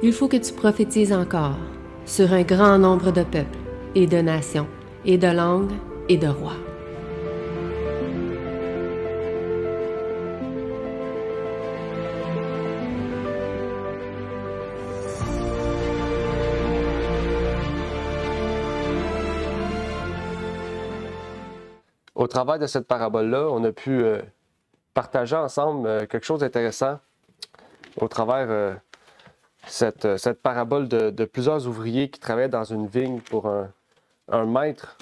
Il faut que tu prophétises encore sur un grand nombre de peuples et de nations et de langues et de rois. Au travers de cette parabole-là, on a pu partager ensemble quelque chose d'intéressant au travers cette parabole de plusieurs ouvriers qui travaillaient dans une vigne pour un maître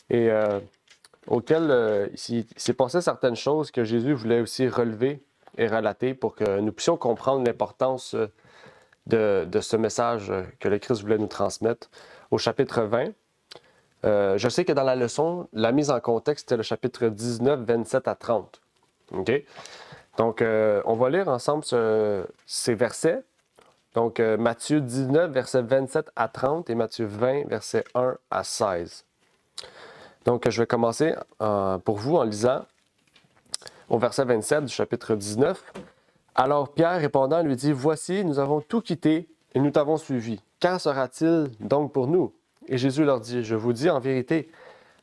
et auquel il s'est passé certaines choses que Jésus voulait aussi relever et relater pour que nous puissions comprendre l'importance de ce message que le Christ voulait nous transmettre. Au chapitre 20, je sais que dans la leçon, la mise en contexte, c'était le chapitre 19, 27 à 30. OK? Donc, on va lire ensemble ces versets. Donc, Matthieu 19, versets 27 à 30 et Matthieu 20, versets 1 à 16. Donc, je vais commencer pour vous en lisant au verset 27 du chapitre 19. Alors Pierre répondant lui dit, « Voici, nous avons tout quitté et nous t'avons suivi. Quand sera-t-il donc pour nous? » Et Jésus leur dit, « Je vous dis en vérité,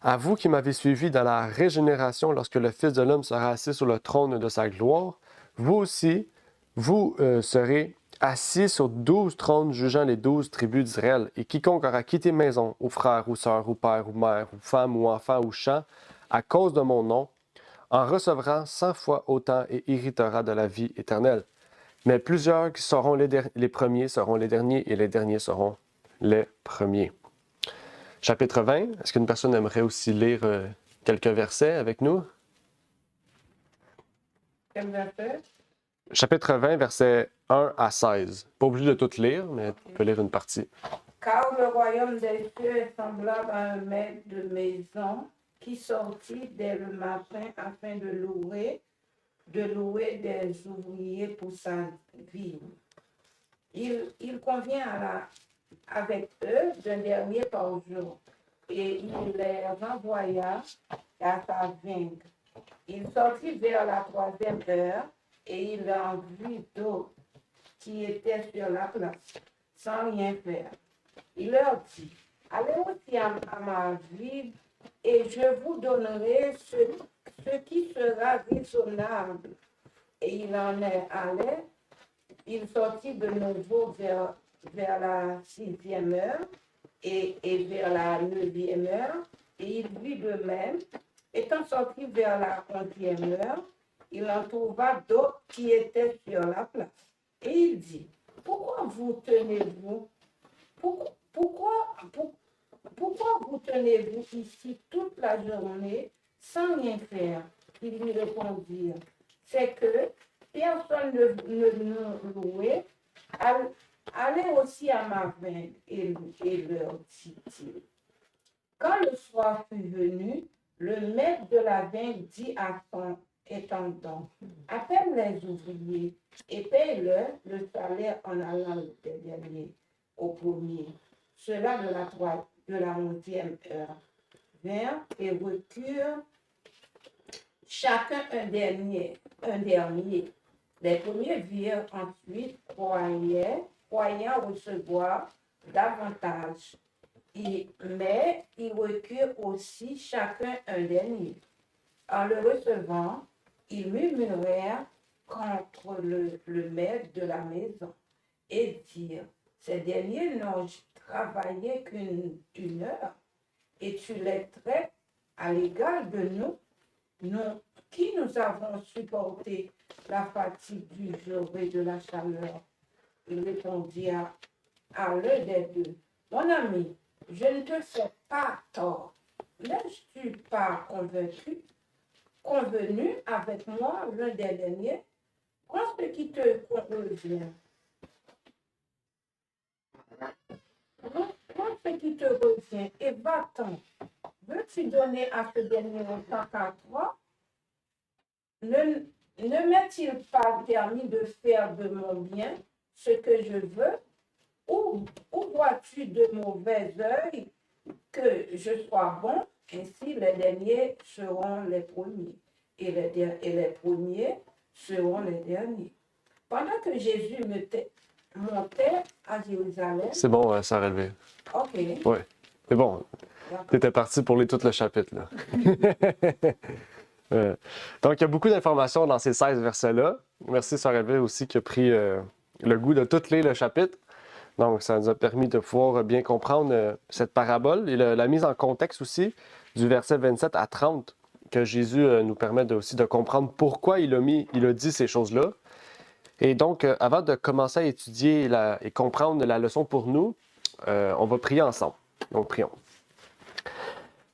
à vous qui m'avez suivi dans la régénération lorsque le Fils de l'homme sera assis sur le trône de sa gloire, vous aussi, vous serez assis sur 12 trônes jugeant les 12 tribus d'Israël. Et quiconque aura quitté maison, ou frère, ou sœur, ou père, ou mère, ou femme, ou enfant, ou champ, à cause de mon nom, en recevra 100 fois autant et héritera de la vie éternelle. Mais plusieurs qui seront les premiers seront les derniers, et les derniers seront les premiers. » Chapitre 20, est-ce qu'une personne aimerait aussi lire quelques versets avec nous? Quel verset? Chapitre 20, versets 1 à 16. Pas obligé de tout lire, mais tu peux lire une partie. Car le royaume des cieux est semblable à un maître de maison qui sortit dès le matin afin de louer des ouvriers pour sa vigne. Il convient avec eux d'un dernier par jour, et il les renvoya à sa vigne. Il sortit vers la 3e heure, et il en vit d'autres qui étaient sur la place, sans rien faire. Il leur dit, allez aussi à ma ville, et je vous donnerai ce qui sera raisonnable. Et il en est allé. Il sortit de nouveau vers la 6e heure et vers la 9e heure, et il vit de même. Étant sorti vers la 11e heure, il en trouva d'autres qui étaient sur la place. Et il dit, pourquoi vous tenez-vous pourquoi vous tenez-vous ici toute la journée sans rien faire? Ils lui répondirent, c'est que personne ne nous louait. Allez aussi à ma vigne, et leur dit-il. Quand le soir fut venu, le maître de la vigne dit à son intendant, appelle les ouvriers et paye-leur le salaire en allant des derniers au premier. Cela de la 11e heure. Vinrent et reçurent chacun un dernier. Les premiers virent ensuite croyant recevoir davantage. Mais ils reçurent aussi chacun un dernier. En le recevant, ils murmurèrent contre le maître de la maison et dirent, ces derniers n'ont travaillé qu'une heure, et tu les traites à l'égal de nous qui nous avons supporté la fatigue du jour et de la chaleur. Il répondit à l'un des deux, mon ami, je ne te fais pas tort. N'es-tu pas convenu avec moi l'un des derniers? Prends ce qui te revient. Prends ce qui te revient et va-t'en. Veux-tu donner à ce dernier autant qu'à toi? Ne m'est-il pas permis de faire de mon bien ce que je veux? Ou vois-tu de mauvais œil que je sois bon? Ainsi les derniers seront les premiers, et les premiers seront les derniers. Pendant que Jésus montait à Jérusalem. C'est bon, ça a relevé. Ok, Oui. C'est bon. d'accord. Tu étais parti pour lire tout le chapitre, là. Donc, il y a beaucoup d'informations dans ces 16 versets-là. Merci, Sœur Elvire, aussi, qui a pris le goût de tout lire le chapitre. Donc, ça nous a permis de pouvoir bien comprendre cette parabole et la mise en contexte aussi du verset 27 à 30, que Jésus nous permet aussi de comprendre pourquoi il a dit ces choses-là. Et donc, avant de commencer à étudier et comprendre la leçon pour nous, on va prier ensemble. Donc, prions.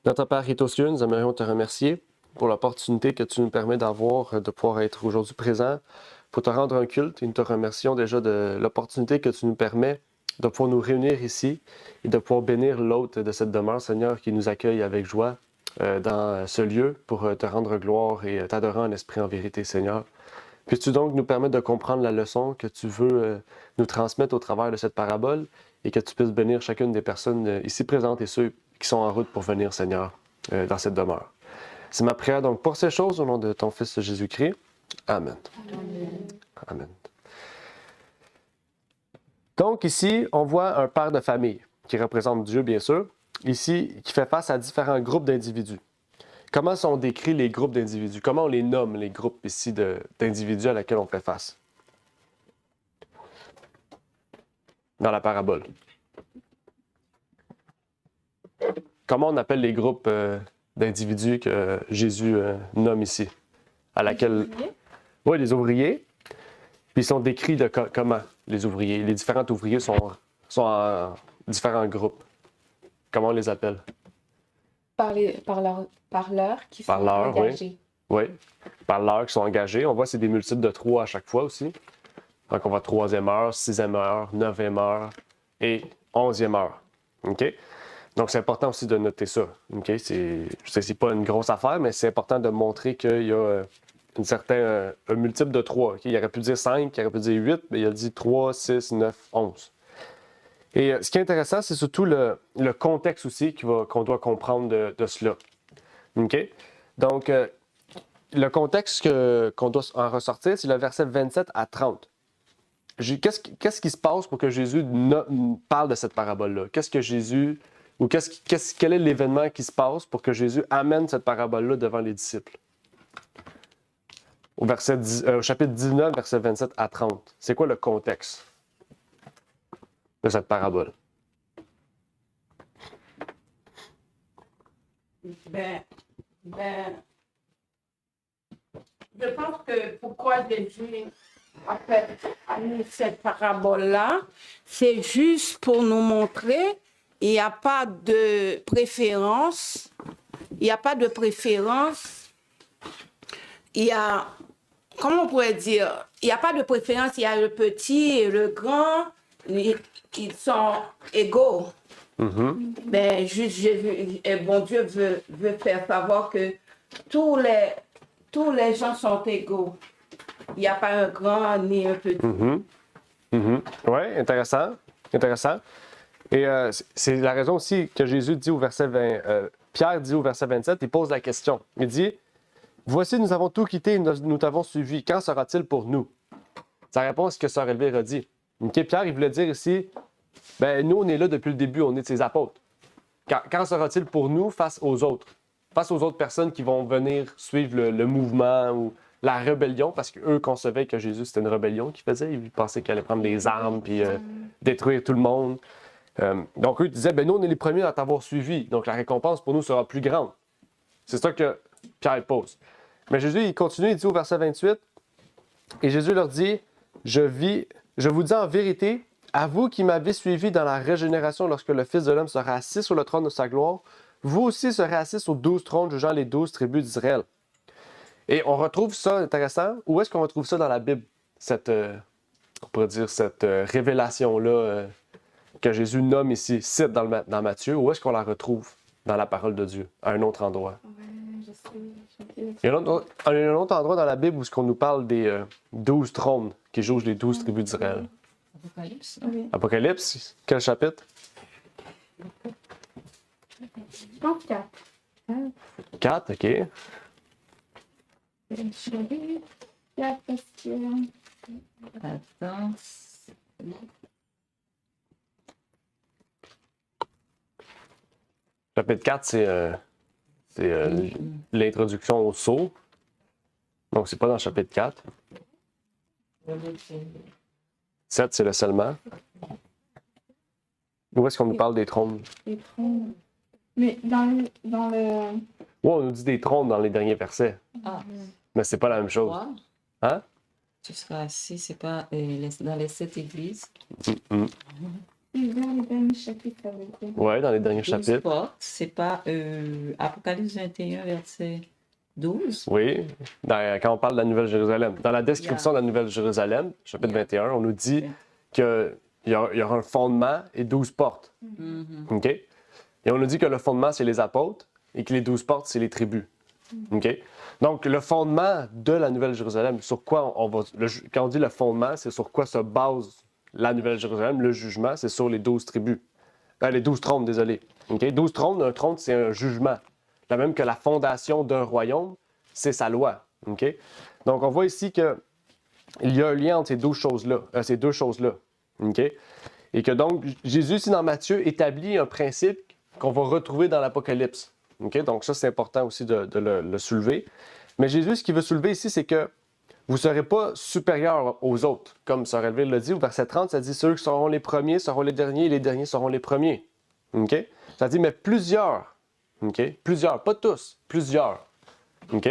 Notre Père qui est aux cieux, nous aimerions te remercier pour l'opportunité que tu nous permets d'avoir, de pouvoir être aujourd'hui présent pour te rendre un culte. Et nous te remercions déjà de l'opportunité que tu nous permets de pouvoir nous réunir ici et de pouvoir bénir l'hôte de cette demeure, Seigneur, qui nous accueille avec joie dans ce lieu pour te rendre gloire et t'adorer en esprit en vérité, Seigneur. Puisses-tu donc nous permettre de comprendre la leçon que tu veux nous transmettre au travers de cette parabole et que tu puisses bénir chacune des personnes ici présentes et ceux qui sont en route pour venir, Seigneur, dans cette demeure. C'est ma prière donc pour ces choses au nom de ton Fils Jésus-Christ. Amen. Amen. Donc ici, on voit un père de famille qui représente Dieu, bien sûr, ici, qui fait face à différents groupes d'individus. Comment sont décrits les groupes d'individus? Comment on les nomme, les groupes ici d'individus à laquelle on fait face? Dans la parabole. Comment on appelle les groupes d'individus que Jésus nomme ici? À laquelle... Oui, les ouvriers. Puis ils sont décrits de comment, les ouvriers? Les différents ouvriers sont en différents groupes. Comment on les appelle? Par l'heure qui sont Par l'heure, engagés. Oui, par l'heure qui sont engagés. On voit que c'est des multiples de 3 à chaque fois aussi. Donc on voit 3e heure, 6e heure, 9e heure et 11e heure. OK? Donc c'est important aussi de noter ça. OK? Je sais que c'est pas une grosse affaire, mais c'est important de montrer qu'il y a un multiple de 3. Okay? Il aurait pu dire 5, il aurait pu dire 8, mais il a dit 3, 6, 9, 11. Et ce qui est intéressant, c'est surtout le contexte aussi qu'on doit comprendre de cela. OK? Donc, le contexte qu'on doit en ressortir, c'est le verset 27 à 30. Qu'est-ce qui se passe pour que Jésus parle de cette parabole-là? Qu'est-ce que Jésus... Ou quel est l'événement qui se passe pour que Jésus amène cette parabole-là devant les disciples? Au chapitre 19, verset 27 à 30. C'est quoi le contexte de cette parabole? Je pense que pourquoi Jésus a mis cette parabole-là, c'est juste pour nous montrer il n'y a pas de préférence. Il n'y a pas de préférence. Il y a, comment on pourrait dire, il n'y a pas de préférence. Il y a le petit et le grand, ils sont égaux. Mm-hmm. Mais juste Jésus, et bon Dieu veut faire savoir que tous les gens sont égaux. Il n'y a pas un grand ni un petit. Mm-hmm. Mm-hmm. Oui, intéressant. Et c'est la raison aussi que Jésus dit au verset 20, Pierre dit au verset 27, il pose la question. Il dit, « Voici, nous avons tout quitté et nous t'avons suivi. Quand sera-t-il pour nous? » Ça répond à ce que Sœur Elvire a dit. Okay, Pierre, il voulait dire ici, ben nous, on est là depuis le début, on est ses apôtres. Quand sera-t-il pour nous face aux autres? Face aux autres personnes qui vont venir suivre le mouvement ou la rébellion, parce qu'eux concevaient que Jésus, c'était une rébellion qu'il faisait. Ils pensaient qu'il allait prendre les armes puis détruire tout le monde. Donc, eux disaient, ben nous, on est les premiers à t'avoir suivi. Donc, la récompense pour nous sera plus grande. C'est ça que Pierre pose. Mais Jésus, il continue, il dit au verset 28, et Jésus leur dit, je vous dis en vérité, à vous qui m'avez suivi dans la régénération lorsque le Fils de l'homme sera assis sur le trône de sa gloire, vous aussi serez assis sur 12 trônes jugeant les 12 tribus d'Israël. Et on retrouve ça intéressant. Où est-ce qu'on retrouve ça dans la Bible, cette révélation-là que Jésus nomme ici, cite dans Matthieu? Où est-ce qu'on la retrouve dans la parole de Dieu, à un autre endroit? Je sais. Il y a un autre endroit dans la Bible où on nous parle des 12 trônes qui jugent les 12 tribus d'Israël. Apocalypse. Oui. Apocalypse, quel chapitre? Je pense 4. 4, OK. Je vais 4 parce que... Attends. Chapitre 4, c'est l'introduction au sceau. Donc, c'est pas dans le chapitre 4. 7, c'est le scellement. Où est-ce qu'on nous parle des trônes? Les trônes. Mais dans le... Ouais, on nous dit des trônes dans les derniers versets. Ah, Mais c'est pas la même chose. toi, Hein? tu seras assis, c'est pas dans les 7 églises. Mm. C'est vers les derniers chapitres avec eux. Ouais, dans les derniers 12 chapitres. portes, c'est pas Apocalypse 21, verset 12. Oui, quand on parle de la Nouvelle-Jérusalem. Dans la description de la Nouvelle-Jérusalem, chapitre 21, on nous dit qu'il y aura un fondement et 12 portes. OK? Et on nous dit que le fondement, c'est les apôtres et que les 12 portes, c'est les tribus. OK? Donc, le fondement de la Nouvelle-Jérusalem, sur quoi on va. Quand on dit le fondement, c'est sur quoi se base la Nouvelle-Jérusalem, le jugement, c'est sur les 12 tribus. Les 12 trônes, désolé. OK? 12 trônes, un trône, c'est un jugement. De même que la fondation d'un royaume, c'est sa loi. OK? Donc, on voit ici qu'il y a un lien entre ces deux choses-là. OK? Et que donc, Jésus, ici dans Matthieu, établit un principe qu'on va retrouver dans l'Apocalypse. OK? Donc, ça, c'est important aussi de le soulever. Mais Jésus, ce qu'il veut soulever ici, c'est que vous ne serez pas supérieurs aux autres. Comme Sœur le dit, au verset 30, ça dit « Ceux qui seront les premiers seront les derniers, et les derniers seront les premiers. » OK? Ça dit « Mais plusieurs. » OK? Plusieurs, pas tous, plusieurs. OK?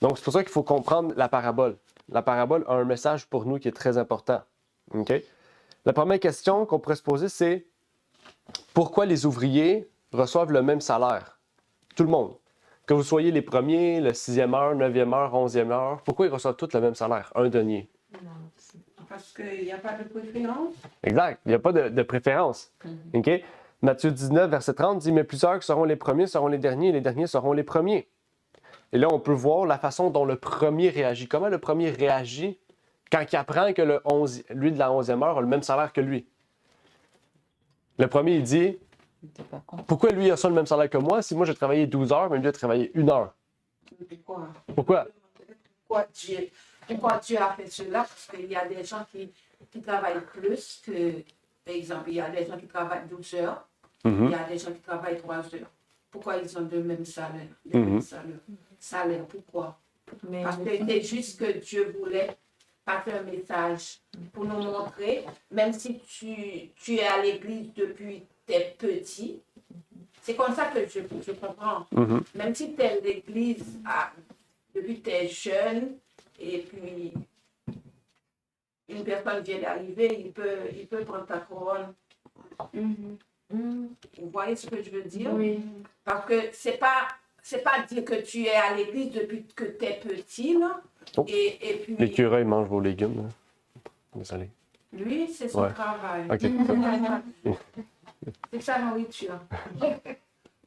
Donc, c'est pour ça qu'il faut comprendre la parabole. La parabole a un message pour nous qui est très important. OK? La première question qu'on pourrait se poser, c'est pourquoi les ouvriers reçoivent le même salaire? Tout le monde. Que vous soyez les premiers, le 6e heure, 9e heure, 11e heure, pourquoi ils reçoivent tous le même salaire? Un denier. Parce qu'il n'y a pas de préférence. Exact. Il n'y a pas de préférence. OK? Matthieu 19, verset 30 dit « Mais plusieurs qui seront les premiers seront les derniers, et les derniers seront les premiers. » Et là, on peut voir la façon dont le premier réagit. Comment le premier réagit quand il apprend que lui de la 11e heure a le même salaire que lui? Le premier, il dit « Pourquoi lui a ça le même salaire que moi si moi j'ai travaillé 12 heures, mais lui a travaillé 1 heure? » Pourquoi? Pourquoi Dieu a fait cela? Parce qu'il y a des gens qui travaillent plus que, par exemple, il y a des gens qui travaillent 12 heures, il y a des gens qui travaillent 3 heures. Pourquoi ils ont le même salaire? Le même salaire, pourquoi? Parce que c'est juste que Dieu voulait passer un message pour nous montrer, même si tu es à l'église depuis t'es petit, c'est comme ça que je comprends. Même si tu es à l'église depuis t'es jeune, et puis une personne vient d'arriver, il peut prendre ta couronne. Vous voyez ce que je veux dire? Oui. Parce que c'est pas dire que tu es à l'église depuis que tu es petit, là. Oh. Et puis, L'écureuil mange vos légumes. Là. Désolé. lui, c'est son travail. OK. C'est sa nourriture.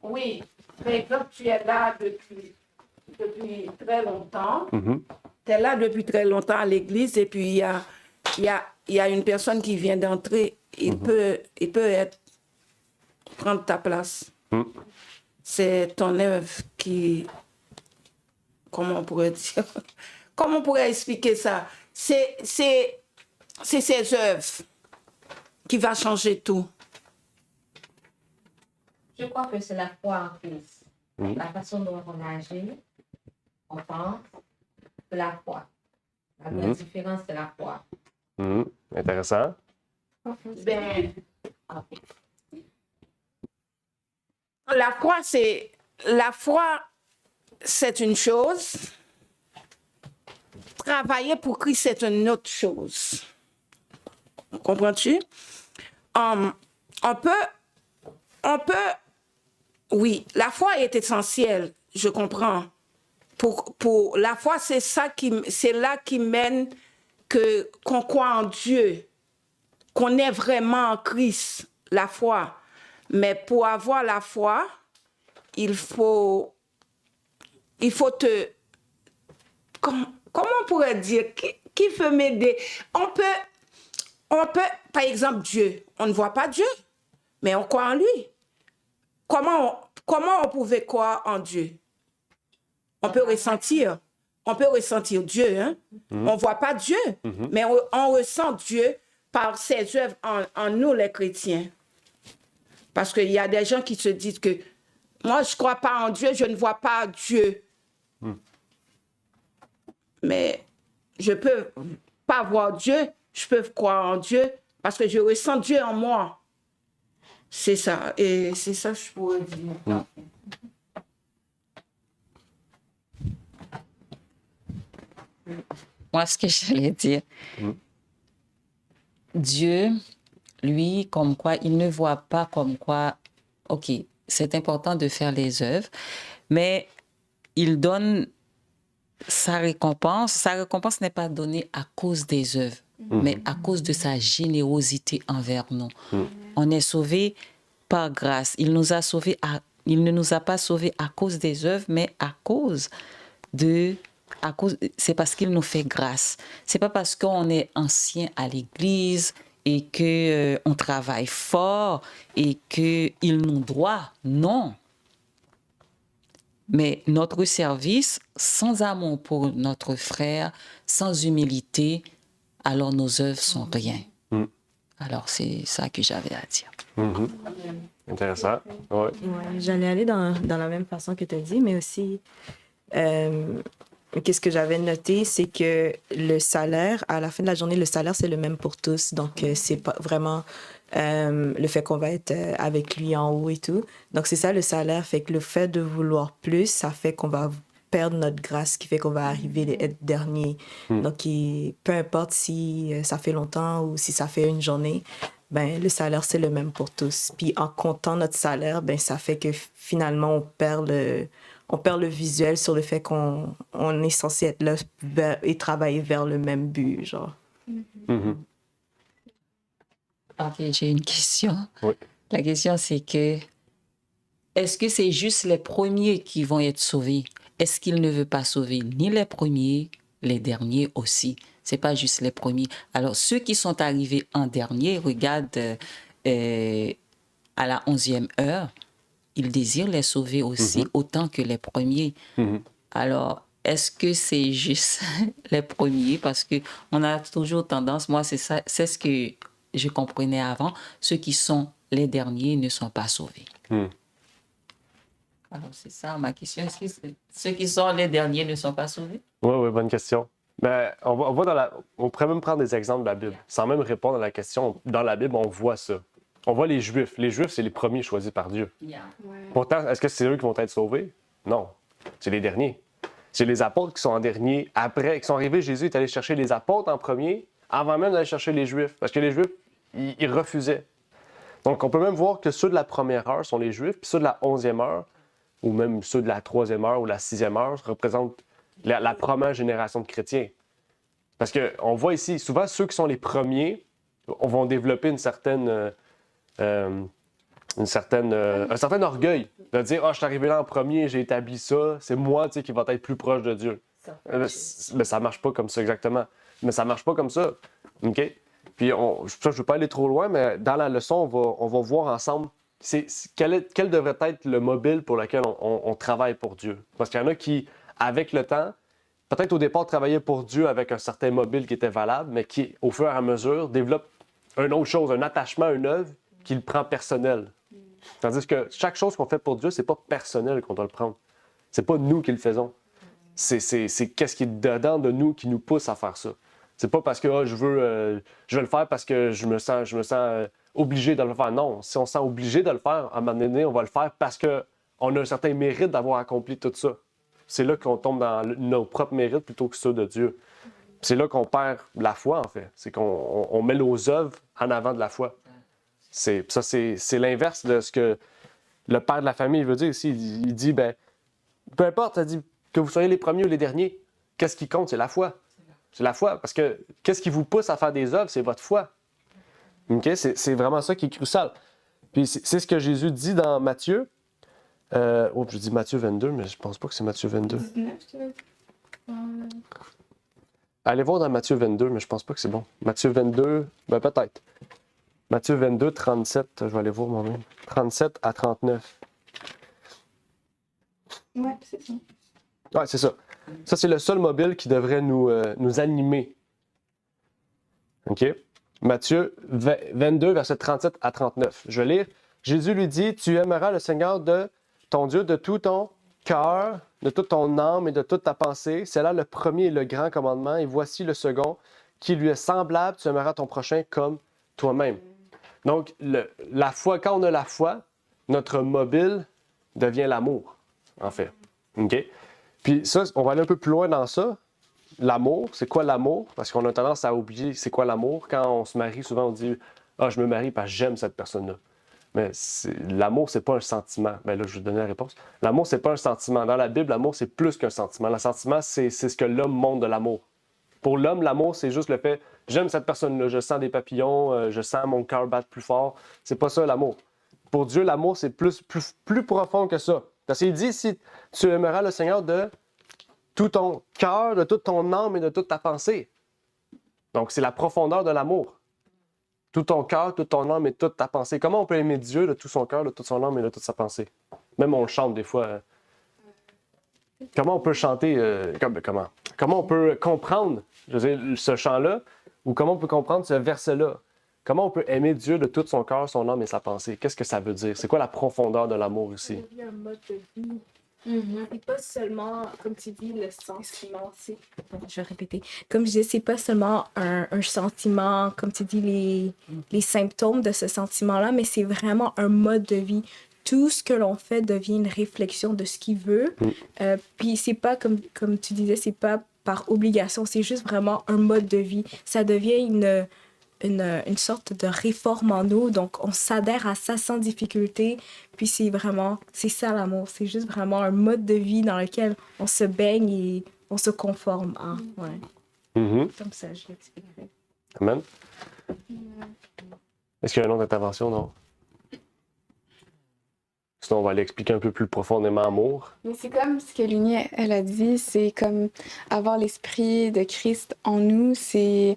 Oui. Par exemple, tu es là depuis très longtemps. Tu es là depuis très longtemps à l'église et puis il y a une personne qui vient d'entrer. Il peut prendre ta place. C'est ton œuvre qui... Comment on pourrait dire? Comment on pourrait expliquer ça? C'est ses œuvres qui va changer tout. Je crois que c'est la foi en Christ. La façon dont on agit, on pense, c'est la foi. La vraie différence, c'est la foi. Intéressant. Ben, la foi, c'est une chose. Travailler pour Christ, c'est une autre chose. Comprends-tu? On peut, oui, la foi est essentielle, je comprends. Pour la foi, c'est là qui mène qu'on croit en Dieu, qu'on est vraiment en Christ, la foi. Mais pour avoir la foi, il faut te... Comment on pourrait dire? Qui peut m'aider? On peut, par exemple, Dieu. On ne voit pas Dieu, mais on croit en lui. Comment on pouvait croire en Dieu? On peut ressentir Dieu. Hein? On ne voit pas Dieu, mais on ressent Dieu par ses œuvres en nous, les chrétiens. Parce qu'il y a des gens qui se disent que moi, je ne crois pas en Dieu, je ne vois pas Dieu. Mais je peux pas voir Dieu, je peux croire en Dieu parce que je ressens Dieu en moi. C'est ça, et c'est ça que je pourrais dire. Moi, ce que j'allais dire, Dieu, lui, comme quoi, il ne voit pas comme quoi, OK, c'est important de faire les œuvres, mais il donne sa récompense. Sa récompense n'est pas donnée à cause des œuvres, mais à cause de sa générosité envers nous. On est sauvés par grâce. Il nous a sauvés il ne nous a pas sauvés à cause des œuvres, mais c'est parce qu'il nous fait grâce. C'est pas parce qu'on est ancien à l'Église et que on travaille fort et que il nous doit. Non. Mais notre service, sans amour pour notre frère, sans humilité, alors nos œuvres sont rien. Alors c'est ça que j'avais à dire. Intéressant. Ouais. Ouais, j'allais aller dans la même façon que tu as dit, mais aussi, qu'est-ce que j'avais noté, c'est que le salaire, à la fin de la journée, le salaire, c'est le même pour tous. Donc, c'est pas vraiment le fait qu'on va être avec lui en haut et tout. Donc, c'est ça le salaire. Fait que le fait de vouloir plus, ça fait qu'on va perdre notre grâce, ce qui fait qu'on va arriver à être dernier. Donc, peu importe si ça fait longtemps ou si ça fait une journée, ben, le salaire, c'est le même pour tous. Puis en comptant notre salaire, ben, ça fait que finalement, on perd le visuel sur le fait qu'on est censé être là et travailler vers le même but, genre. OK, j'ai une question. Oui. La question, c'est que est-ce que c'est juste les premiers qui vont être sauvés? Est-ce qu'il ne veut pas sauver ni les premiers, les derniers aussi? C'est pas juste les premiers. Alors, ceux qui sont arrivés en dernier, regarde, à la 11e heure, ils désirent les sauver aussi autant que les premiers. Alors, est-ce que c'est juste les premiers? Parce que on a toujours tendance, moi, c'est ça, c'est ce que je comprenais avant, ceux qui sont les derniers ne sont pas sauvés. Alors, c'est ça ma question. Est-ce que ceux qui sont les derniers ne sont pas sauvés? Oui, bonne question. Ben, on pourrait même prendre des exemples de la Bible. Sans même répondre à la question, dans la Bible, on voit ça. On voit les Juifs. Les Juifs, c'est les premiers choisis par Dieu. Pourtant, est-ce que c'est eux qui vont être sauvés? Non. C'est les derniers. C'est les apôtres qui sont en dernier. Après, qui sont arrivés, Jésus est allé chercher les apôtres en premier, avant même d'aller chercher les Juifs. Parce que les Juifs, ils refusaient. Donc, on peut même voir que ceux de la première heure sont les Juifs, puis ceux de la 11e heure, ou même ceux de la 3e heure ou la 6e heure, représentent la première génération de chrétiens. Parce qu'on voit ici, souvent, ceux qui sont les premiers vont développer un certain orgueil. De dire, je suis arrivé là en premier, j'ai établi ça, c'est moi qui va être plus proche de Dieu. Mais ça marche pas comme ça, exactement. Mais ça marche pas comme ça. OK? Puis, je ne veux pas aller trop loin, mais dans la leçon, on va voir ensemble quel devrait être le mobile pour lequel on travaille pour Dieu. Parce qu'il y en a qui, avec le temps, peut-être au départ travaillaient pour Dieu avec un certain mobile qui était valable, mais qui, au fur et à mesure, développe une autre chose, un attachement à une œuvre qu'il prend personnel. Tandis que chaque chose qu'on fait pour Dieu, c'est pas personnel qu'on doit le prendre. C'est pas nous qui le faisons. C'est qu'est-ce qui est dedans de nous qui nous pousse à faire ça. C'est pas parce que je veux le faire parce que je me sens obligé de le faire. Non, si on se sent obligé de le faire, à un moment donné, on va le faire parce qu'on a un certain mérite d'avoir accompli tout ça. C'est là qu'on tombe dans nos propres mérites plutôt que ceux de Dieu. C'est là qu'on perd la foi, en fait. C'est qu'on met nos œuvres en avant de la foi. C'est l'inverse de ce que le père de la famille veut dire ici. Il dit, peu importe, il dit que vous soyez les premiers ou les derniers, qu'est-ce qui compte? C'est la foi. C'est la foi. Parce que qu'est-ce qui vous pousse à faire des œuvres? C'est votre foi. Okay? C'est vraiment ça qui est crucial. Puis c'est ce que Jésus dit dans Matthieu. Je dis Matthieu 22, mais je pense pas que c'est Matthieu 22. Allez voir dans Matthieu 22, mais je pense pas que c'est bon. Matthieu 22, peut-être. Matthieu 22, 37, je vais aller voir moi-même. 37 à 39. Ouais, c'est ça. Ouais, c'est ça. Ça, c'est le seul mobile qui devrait nous animer. OK? Matthieu 22, verset 37 à 39. Je vais lire. Jésus lui dit, « Tu aimeras le Seigneur de ton Dieu de tout ton cœur, de toute ton âme et de toute ta pensée. C'est là le premier et le grand commandement. Et voici le second, qui lui est semblable, tu aimeras ton prochain comme toi-même. Donc, la foi, quand on a la foi, notre mobile devient l'amour, en fait. OK? Puis ça, on va aller un peu plus loin dans ça. L'amour, c'est quoi l'amour? Parce qu'on a tendance à oublier c'est quoi l'amour. Quand on se marie, souvent on dit « Ah, je me marie parce que j'aime cette personne-là ». Mais l'amour, c'est pas un sentiment. Bien là, je vais te donner la réponse. L'amour, c'est pas un sentiment. Dans la Bible, l'amour, c'est plus qu'un sentiment. Le sentiment, c'est ce que l'homme montre de l'amour. Pour l'homme, l'amour, c'est juste le fait « J'aime cette personne-là, je sens des papillons, je sens mon cœur battre plus fort ». C'est pas ça, l'amour. Pour Dieu, l'amour, c'est plus profond que ça. Parce qu'il dit « Si tu aimeras le Seigneur de tout ton cœur, de toute ton âme et de toute ta pensée ». Donc, c'est la profondeur de l'amour. Tout ton cœur, toute ton âme et toute ta pensée. Comment on peut aimer Dieu de tout son cœur, de toute son âme et de toute sa pensée? Même on le chante des fois. Comment on peut chanter, comment on peut comprendre, je veux dire, ce chant-là, ou comment on peut comprendre ce verset-là? Comment on peut aimer Dieu de tout son cœur, son âme et sa pensée? Qu'est-ce que ça veut dire? C'est quoi la profondeur de l'amour ici? Il y a un mode de vie. C'est pas seulement, comme tu dis, le sentiment. Je vais répéter. Comme je disais, c'est pas seulement un sentiment, comme tu dis, les symptômes de ce sentiment-là, mais c'est vraiment un mode de vie. Tout ce que l'on fait devient une réflexion de ce qu'il veut. Puis c'est pas, comme tu disais, c'est pas par obligation, c'est juste vraiment un mode de vie. Ça devient une sorte de réforme en nous, donc on s'adhère à ça sans difficulté, puis c'est ça l'amour, c'est juste vraiment un mode de vie dans lequel on se baigne et on se conforme à, Comme ça, je l'expliquerai. Amen. Est-ce qu'il y a une autre intervention, non? Sinon, on va aller expliquer un peu plus profondément l'amour. Mais c'est comme ce que Lunie, elle a dit, c'est comme avoir l'esprit de Christ en nous, c'est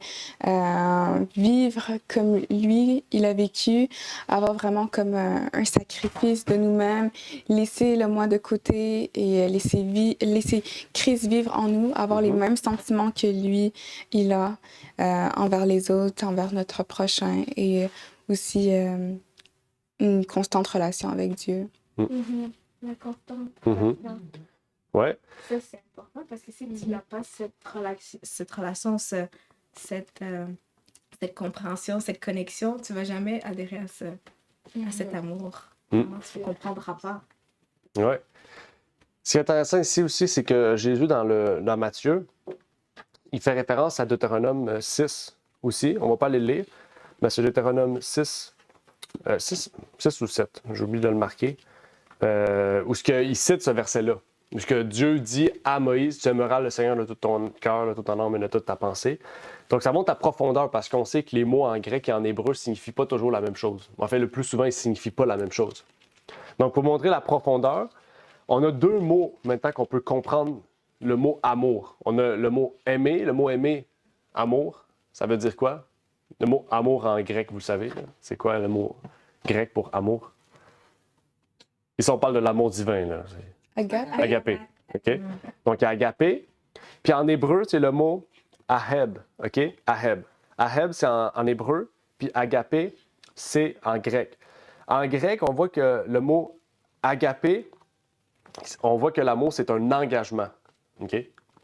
vivre comme lui, il a vécu, avoir vraiment comme un sacrifice de nous-mêmes, laisser le moi de côté et laisser Christ vivre en nous, avoir les mêmes sentiments que lui, il a envers les autres, envers notre prochain et aussi une constante relation avec Dieu. La constante. Ouais. Ça, c'est important parce que si tu n'as pas cette relation, cette compréhension, cette connexion, tu ne vas jamais adhérer à cet amour. Tu ne comprendras pas. Ouais. Ce qui est intéressant ici aussi, c'est que Jésus, dans Matthieu, il fait référence à Deutéronome 6 aussi. On ne va pas aller le lire, mais c'est Deutéronome 6 ou 7, j'ai oublié de le marquer, où il cite ce verset-là. Où Dieu dit à Moïse, tu aimeras le Seigneur de tout ton cœur, de toute ton âme et de toute ta pensée. Donc ça montre la profondeur parce qu'on sait que les mots en grec et en hébreu ne signifient pas toujours la même chose. En fait, le plus souvent, ils ne signifient pas la même chose. Donc pour montrer la profondeur, on a deux mots maintenant qu'on peut comprendre le mot amour. On a le mot aimer, amour, ça veut dire quoi? Le mot amour en grec, vous le savez, là. C'est quoi le mot grec pour amour? Ici, on parle de l'amour divin, là. Agapé. OK? Donc, il y a agapé. Puis en hébreu, c'est le mot aheb. OK? Aheb. Aheb, c'est en hébreu. Puis agapé, c'est en grec. En grec, on voit que le mot agapé, on voit que l'amour, c'est un engagement. OK?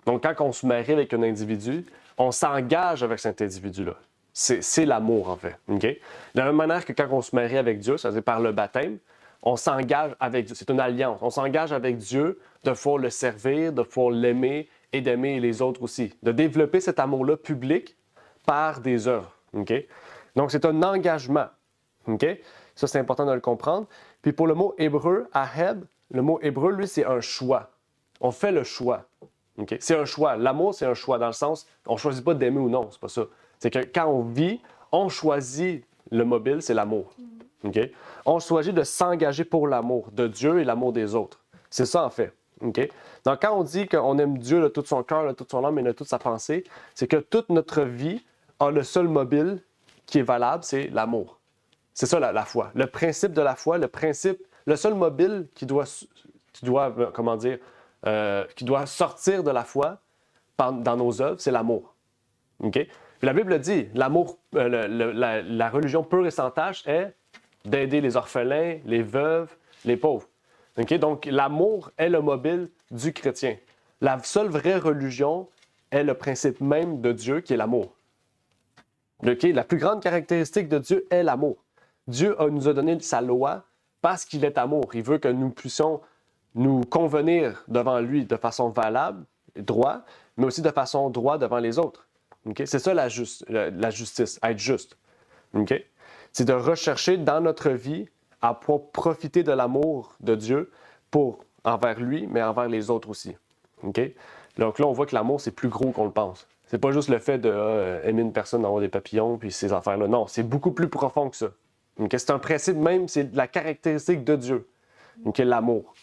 Donc, quand on se marie avec un individu, on s'engage avec cet individu-là. C'est l'amour, en fait. Okay? De la même manière que quand on se marie avec Dieu, c'est-à-dire par le baptême, on s'engage avec Dieu. C'est une alliance. On s'engage avec Dieu de pouvoir le servir, de pouvoir l'aimer et d'aimer les autres aussi. De développer cet amour-là public par des œuvres. Okay? Donc, c'est un engagement. Okay? Ça, c'est important de le comprendre. Puis pour le mot hébreu, aheb, le mot hébreu, lui, c'est un choix. On fait le choix. Okay? C'est un choix. L'amour, c'est un choix dans le sens, on ne choisit pas d'aimer ou non, c'est pas ça. C'est que quand on vit, on choisit le mobile, c'est l'amour. Okay? On choisit de s'engager pour l'amour de Dieu et l'amour des autres. C'est ça, en fait. Okay? Donc, quand on dit qu'on aime Dieu de tout son cœur, de toute son âme et de toute sa pensée, c'est que toute notre vie a le seul mobile qui est valable, c'est l'amour. C'est ça, la foi. Le principe de la foi, le seul mobile qui doit sortir de la foi dans nos œuvres, c'est l'amour. Okay? Puis la Bible dit, l'amour, la religion pure et sans tache est d'aider les orphelins, les veuves, les pauvres. OK? Donc, l'amour est le mobile du chrétien. La seule vraie religion est le principe même de Dieu, qui est l'amour. OK? La plus grande caractéristique de Dieu est l'amour. Dieu nous a donné sa loi parce qu'il est amour. Il veut que nous puissions nous convenir devant lui de façon valable, droit, mais aussi de façon droite devant les autres. Okay? C'est ça la justice, être juste. Okay? C'est de rechercher dans notre vie à pouvoir profiter de l'amour de Dieu envers lui, mais envers les autres aussi. Okay? Donc là, on voit que l'amour, c'est plus gros qu'on le pense. C'est pas juste le fait d'aimer une personne, d'avoir des papillons, puis ces affaires-là. Non, c'est beaucoup plus profond que ça. Okay? C'est un principe même, c'est la caractéristique de Dieu, okay? L'amour.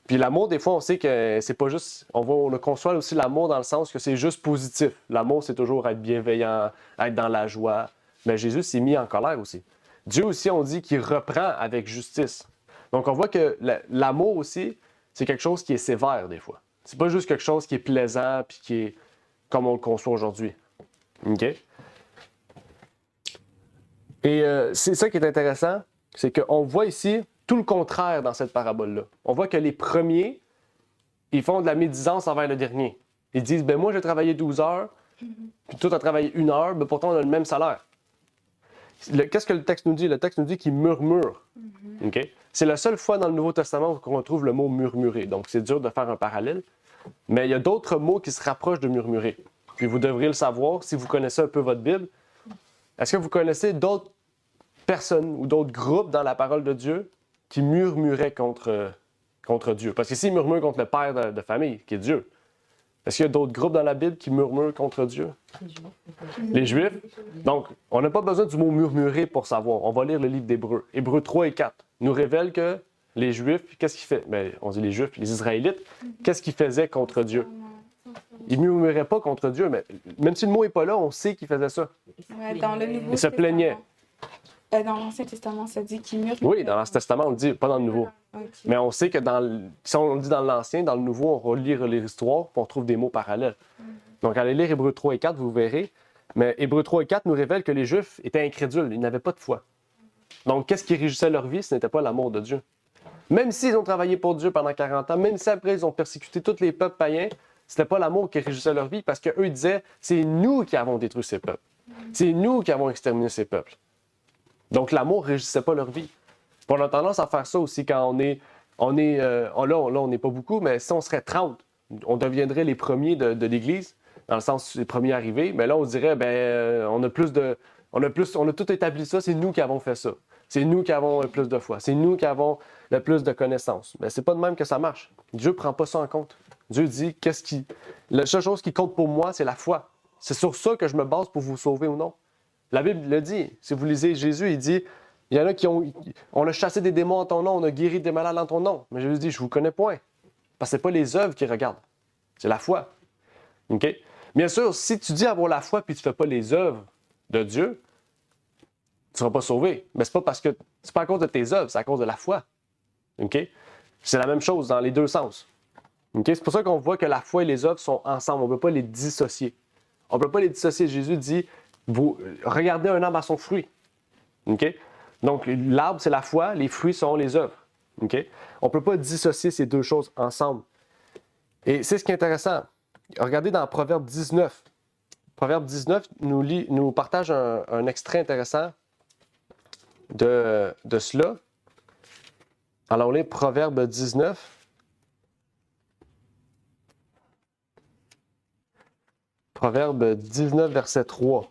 Puis l'amour, des fois, on sait que c'est pas juste... On conçoit aussi l'amour dans le sens que c'est juste positif. L'amour, c'est toujours être bienveillant, être dans la joie. Mais Jésus s'est mis en colère aussi. Dieu aussi, on dit qu'il reprend avec justice. Donc, on voit que l'amour aussi, c'est quelque chose qui est sévère des fois. C'est pas juste quelque chose qui est plaisant puis qui est comme on le conçoit aujourd'hui. OK? Et c'est ça qui est intéressant, c'est qu'on voit ici tout le contraire dans cette parabole-là. On voit que les premiers, ils font de la médisance envers le dernier. Ils disent, ben moi, j'ai travaillé 12 heures, puis toi, tu as travaillé 1 heure, mais pourtant, on a le même salaire. Qu'est-ce que le texte nous dit? Le texte nous dit qu'ils murmurent. Okay? C'est la seule fois dans le Nouveau Testament qu'on retrouve le mot murmurer. Donc, c'est dur de faire un parallèle. Mais il y a d'autres mots qui se rapprochent de murmurer. Puis vous devriez le savoir si vous connaissez un peu votre Bible. Est-ce que vous connaissez d'autres personnes ou d'autres groupes dans la parole de Dieu qui murmuraient contre Dieu? Parce qu'ici, ils murmurent contre le père de famille, qui est Dieu. Est-ce qu'il y a d'autres groupes dans la Bible qui murmurent contre Dieu? Les Juifs. Donc, on n'a pas besoin du mot murmurer pour savoir. On va lire le livre d'Hébreux. Hébreux 3 et 4 nous révèlent que les Juifs, qu'est-ce qu'ils faisaient? Bien, on dit les Juifs, les Israélites, qu'est-ce qu'ils faisaient contre Dieu? Ils ne murmuraient pas contre Dieu, mais même si le mot n'est pas là, on sait qu'ils faisaient ça. Ouais, dans le Nouveau Ils se plaignaient. Dans l'Ancien Testament, ça dit qu'ils murmurent. Oui, dans l'Ancien Testament, on le dit, pas dans le Nouveau. Okay. Mais on sait que si on le dit dans l'Ancien, dans le Nouveau, on va lire les histoires, puis on trouve des mots parallèles. Donc, allez lire Hébreux 3 et 4, vous verrez. Mais Hébreux 3 et 4 nous révèlent que les Juifs étaient incrédules, ils n'avaient pas de foi. Donc, qu'est-ce qui régissait leur vie? Ce n'était pas l'amour de Dieu. Même s'ils ont travaillé pour Dieu pendant 40 ans, même si après ils ont persécuté tous les peuples païens, ce n'était pas l'amour qui régissait leur vie, parce qu'eux disaient, c'est nous qui avons détruit ces peuples. C'est nous qui avons exterminé ces peuples. Donc, l'amour ne régissait pas leur vie. On a tendance à faire ça aussi quand on n'est pas beaucoup, mais si on serait 30, on deviendrait les premiers de l'Église, dans le sens les premiers arrivés. Mais là, on dirait, on a tout établi ça, c'est nous qui avons fait ça. C'est nous qui avons le plus de foi. C'est nous qui avons le plus de connaissances. Mais c'est pas de même que ça marche. Dieu ne prend pas ça en compte. Dieu dit, la seule chose qui compte pour moi, c'est la foi. C'est sur ça que je me base pour vous sauver ou non. La Bible le dit. Si vous lisez Jésus, il dit, il y en a on a chassé des démons en ton nom, on a guéri des malades en ton nom. Mais Jésus dit, je ne vous connais point. Parce que ce n'est pas les œuvres qui regardent. C'est la foi. OK? Bien sûr, si tu dis avoir la foi puis tu ne fais pas les œuvres de Dieu, tu ne seras pas sauvé. Mais c'est pas à cause de tes œuvres, c'est à cause de la foi. OK? C'est la même chose dans les deux sens. OK? C'est pour ça qu'on voit que la foi et les œuvres sont ensemble. On ne peut pas les dissocier. On ne peut pas les dissocier. Jésus dit, vous regardez un arbre à son fruit. OK? Donc, l'arbre, c'est la foi, les fruits sont les œuvres. Okay? On ne peut pas dissocier ces deux choses ensemble. Et c'est ce qui est intéressant. Regardez dans Proverbe 19. Proverbe 19 nous partage un extrait intéressant de cela. Alors, on lit Proverbe 19. Proverbe 19, verset 3.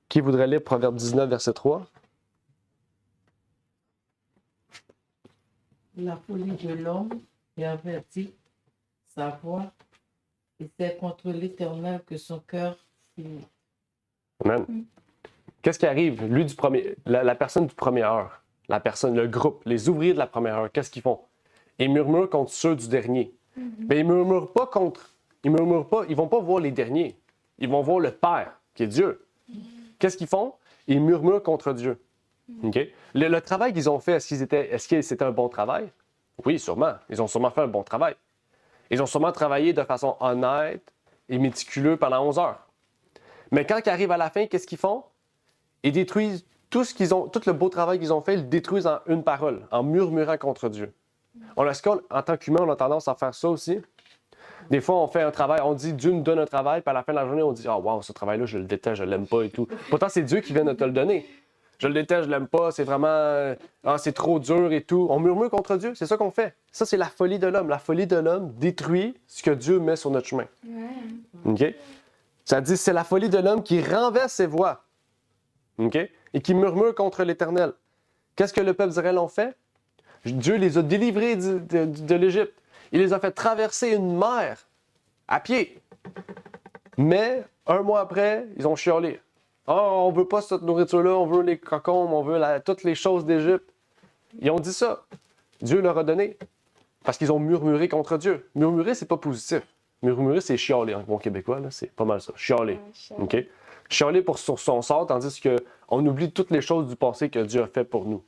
Qui voudrait lire Proverbe 19, verset 3? La folie de l'homme pervertit sa voix, et c'est contre l'Éternel que son cœur fuit. Amen. Qu'est-ce qui arrive? Lui la personne du premier heure, le groupe, les ouvriers de la première heure, qu'est-ce qu'ils font? Ils murmurent contre ceux du dernier. Mais ils ne murmurent pas, ils ne vont pas voir les derniers. Ils vont voir le Père, qui est Dieu. Qu'est-ce qu'ils font? Ils murmurent contre Dieu. Okay? Le travail qu'ils ont fait, est-ce que c'était un bon travail? Oui, sûrement. Ils ont sûrement fait un bon travail. Ils ont sûrement travaillé de façon honnête et méticuleuse pendant 11 heures. Mais quand ils arrivent à la fin, qu'est-ce qu'ils font? Ils détruisent tout le beau travail qu'ils ont fait, ils le détruisent en une parole, en murmurant contre Dieu. Est-ce qu'en tant qu'humain, on a tendance à faire ça aussi? Des fois, on fait un travail, on dit Dieu nous donne un travail, puis à la fin de la journée, on dit ah wow, ce travail-là, je le déteste, je l'aime pas et tout. Pourtant, c'est Dieu qui vient de te le donner. Je le déteste, je l'aime pas, c'est vraiment c'est trop dur et tout. On murmure contre Dieu, c'est ça qu'on fait. Ça, c'est la folie de l'homme. La folie de l'homme détruit ce que Dieu met sur notre chemin. OK? Ça dit c'est la folie de l'homme qui renverse ses voies. OK? Et qui murmure contre l'Éternel. Qu'est-ce que le peuple d'Israël ont fait? Dieu les a délivrés de l'Égypte. Il les a fait traverser une mer à pied. Mais, un mois après, ils ont chialé. « Oh, on veut pas cette nourriture-là, on veut les cocombes, on veut toutes les choses d'Égypte. » Ils ont dit ça. Dieu leur a donné. Parce qu'ils ont murmuré contre Dieu. Murmurer, c'est pas positif. Murmurer, c'est chialer. En bon québécois, là, c'est pas mal ça. Chialer. OK? Chialer sur son sort, tandis qu'on oublie toutes les choses du passé que Dieu a fait pour nous.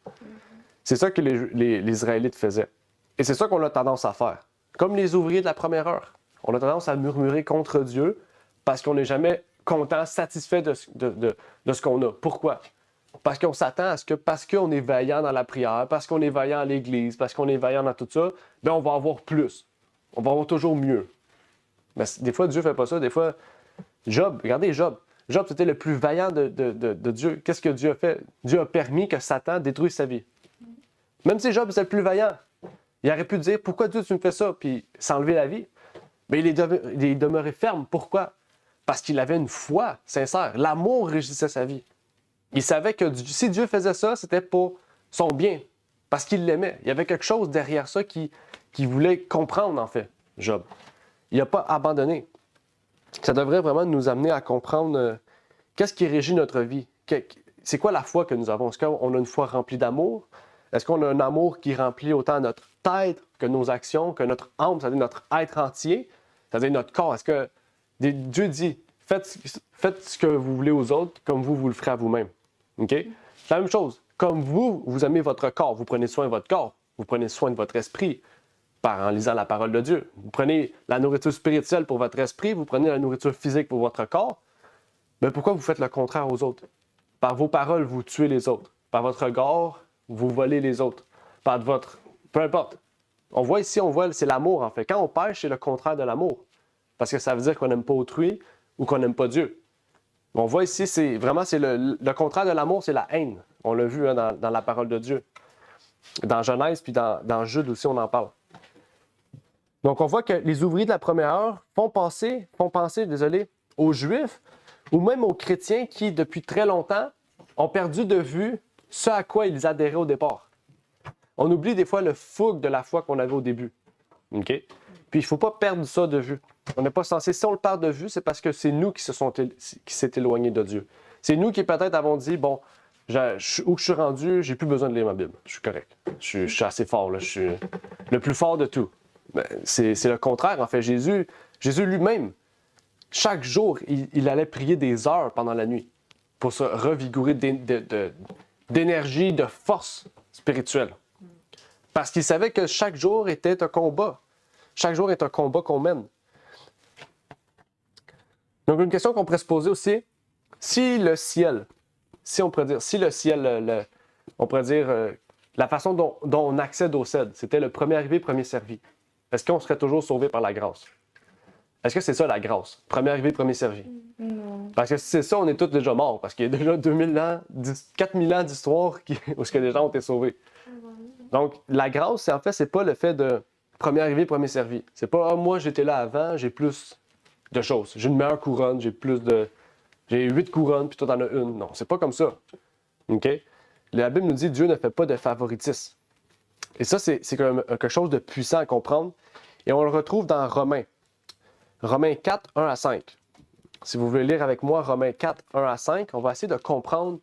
C'est ça que les Israélites faisaient. Et c'est ça qu'on a tendance à faire. Comme les ouvriers de la première heure. On a tendance à murmurer contre Dieu parce qu'on n'est jamais content, satisfait de ce qu'on a. Pourquoi? Parce qu'on s'attend à ce que, parce qu'on est vaillant dans la prière, parce qu'on est vaillant à l'Église, parce qu'on est vaillant dans tout ça, bien, on va avoir plus. On va avoir toujours mieux. Mais des fois, Dieu ne fait pas ça. Des fois, Job, regardez Job. Job, c'était le plus vaillant de Dieu. Qu'est-ce que Dieu a fait? Dieu a permis que Satan détruise sa vie. Même si Job, c'est le plus vaillant, il aurait pu dire « Pourquoi Dieu, tu me fais ça? » puis s'enlever la vie. Mais il est demeuré ferme. Pourquoi? Parce qu'il avait une foi sincère. L'amour régissait sa vie. Il savait que si Dieu faisait ça, c'était pour son bien. Parce qu'il l'aimait. Il y avait quelque chose derrière ça qu'il voulait comprendre, en fait, Job. Il n'a pas abandonné. Ça devrait vraiment nous amener à comprendre qu'est-ce qui régit notre vie. C'est quoi la foi que nous avons? Est-ce qu'on a une foi remplie d'amour? Est-ce qu'on a un amour qui remplit autant notre tête que nos actions, que notre âme, c'est-à-dire notre être entier, c'est-à-dire notre corps? Est-ce que Dieu dit, faites ce que vous voulez aux autres, comme vous le ferez à vous-même. OK? C'est la même chose. Comme vous aimez votre corps, vous prenez soin de votre corps, vous prenez soin de votre esprit en lisant la parole de Dieu. Vous prenez la nourriture spirituelle pour votre esprit, vous prenez la nourriture physique pour votre corps. Mais pourquoi vous faites le contraire aux autres? Par vos paroles, vous tuez les autres. Par votre regard, vous volez les autres. Par votre... Peu importe. On voit ici, c'est l'amour, en fait. Quand on pêche, c'est le contraire de l'amour. Parce que ça veut dire qu'on n'aime pas autrui ou qu'on n'aime pas Dieu. On voit ici, c'est le contraire de l'amour, c'est la haine. On l'a vu dans la parole de Dieu. Dans Genèse, puis dans Jude aussi, on en parle. Donc, on voit que les ouvriers de la première heure font penser, aux Juifs ou même aux chrétiens qui, depuis très longtemps, ont perdu de vue ce à quoi ils adhéraient au départ. On oublie des fois le fougue de la foi qu'on avait au début. OK? Puis, il ne faut pas perdre ça de vue. On n'est pas censé, si on le perd de vue, c'est parce que c'est nous qui s'est éloignés de Dieu. C'est nous qui peut-être avons dit, bon, où je suis rendu, j'ai plus besoin de lire ma Bible. Je suis correct. Je suis assez fort, là. Je suis le plus fort de tout. Ben, c'est le contraire, en fait. Jésus lui-même, chaque jour, il allait prier des heures pendant la nuit pour se revigorer d'énergie, de force spirituelle. Parce qu'il savait que chaque jour était un combat. Chaque jour est un combat qu'on mène. Donc, une question qu'on pourrait se poser aussi, si le ciel, on pourrait dire la façon dont on accède au ciel, c'était le premier arrivé, premier servi. Est-ce qu'on serait toujours sauvé par la grâce? Est-ce que c'est ça la grâce? Premier arrivé, premier servi? Non. Parce que si c'est ça, on est tous déjà morts. Parce qu'il y a déjà 2000 ans, 4000 ans d'histoire où les gens ont été sauvés. Donc, la grâce, c'est pas le fait de premier arrivé, premier servi. C'est pas moi j'étais là avant, j'ai plus de choses. J'ai une meilleure couronne, j'ai 8 couronnes, puis toi t'en as une. Non, c'est pas comme ça. OK? La Bible nous dit que Dieu ne fait pas de favoritisme. Et ça, c'est quelque chose de puissant à comprendre. Et on le retrouve dans Romains. Romains 4, 1 à 5. Si vous voulez lire avec moi Romains 4, 1 à 5, on va essayer de comprendre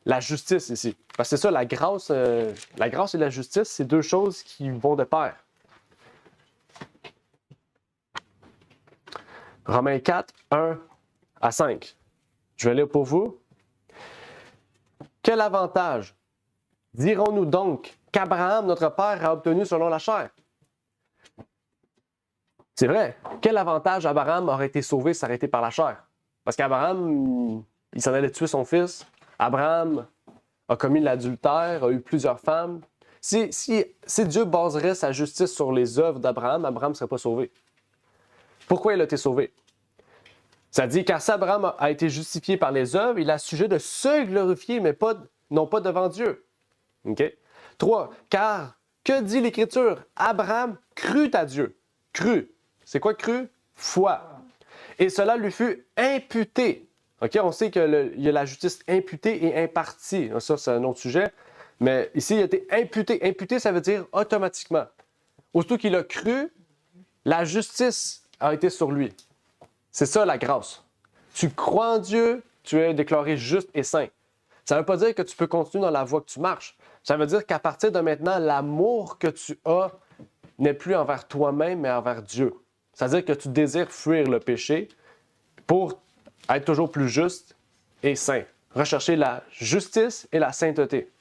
la justice ici. Parce que c'est ça, la grâce et la justice, c'est deux choses qui vont de pair. Romains 4, 1 à 5. Je vais lire pour vous. Quel avantage dirons-nous donc qu'Abraham, notre père, a obtenu selon la chair? C'est vrai. Quel avantage Abraham aurait été sauvé s'arrêter par la chair? Parce qu'Abraham, il s'en allait tuer son fils. Abraham a commis l'adultère, a eu plusieurs femmes. Si Dieu baserait sa justice sur les œuvres d'Abraham, Abraham ne serait pas sauvé. Pourquoi il a été sauvé? Ça dit qu'à Abraham a été justifié par les œuvres, il a sujet de se glorifier, mais non pas devant Dieu. OK? 3. Car, que dit l'Écriture? Abraham crut à Dieu. Crut. C'est quoi crut? Foi. Et cela lui fut imputé. OK? On sait qu'il y a la justice imputée et impartie. Ça, c'est un autre sujet. Mais ici, il a été imputé. Imputé, ça veut dire automatiquement. Aussitôt qu'il a cru, la justice a été sur lui. C'est ça la grâce. Tu crois en Dieu, tu es déclaré juste et saint. Ça ne veut pas dire que tu peux continuer dans la voie que tu marches. Ça veut dire qu'à partir de maintenant, l'amour que tu as n'est plus envers toi-même, mais envers Dieu. C'est-à-dire que tu désires fuir le péché pour être toujours plus juste et saint. Rechercher la justice et la sainteté.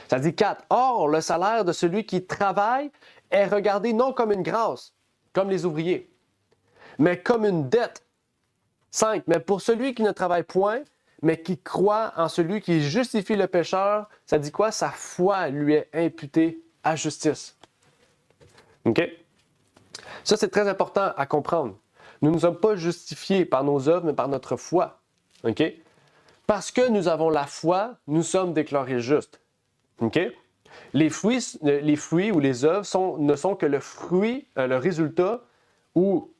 Ça dit 4. Or, le salaire de celui qui travaille est regardé non comme une grâce, comme les ouvriers, mais comme une dette. 5. Mais pour celui qui ne travaille point, mais qui croit en celui qui justifie le pécheur, ça dit quoi? Sa foi lui est imputée à justice. OK? Ça, c'est très important à comprendre. Nous ne sommes pas justifiés par nos œuvres, mais par notre foi. OK? Parce que nous avons la foi, nous sommes déclarés justes. OK? Les fruits ou les œuvres ne sont que le fruit, le résultat ou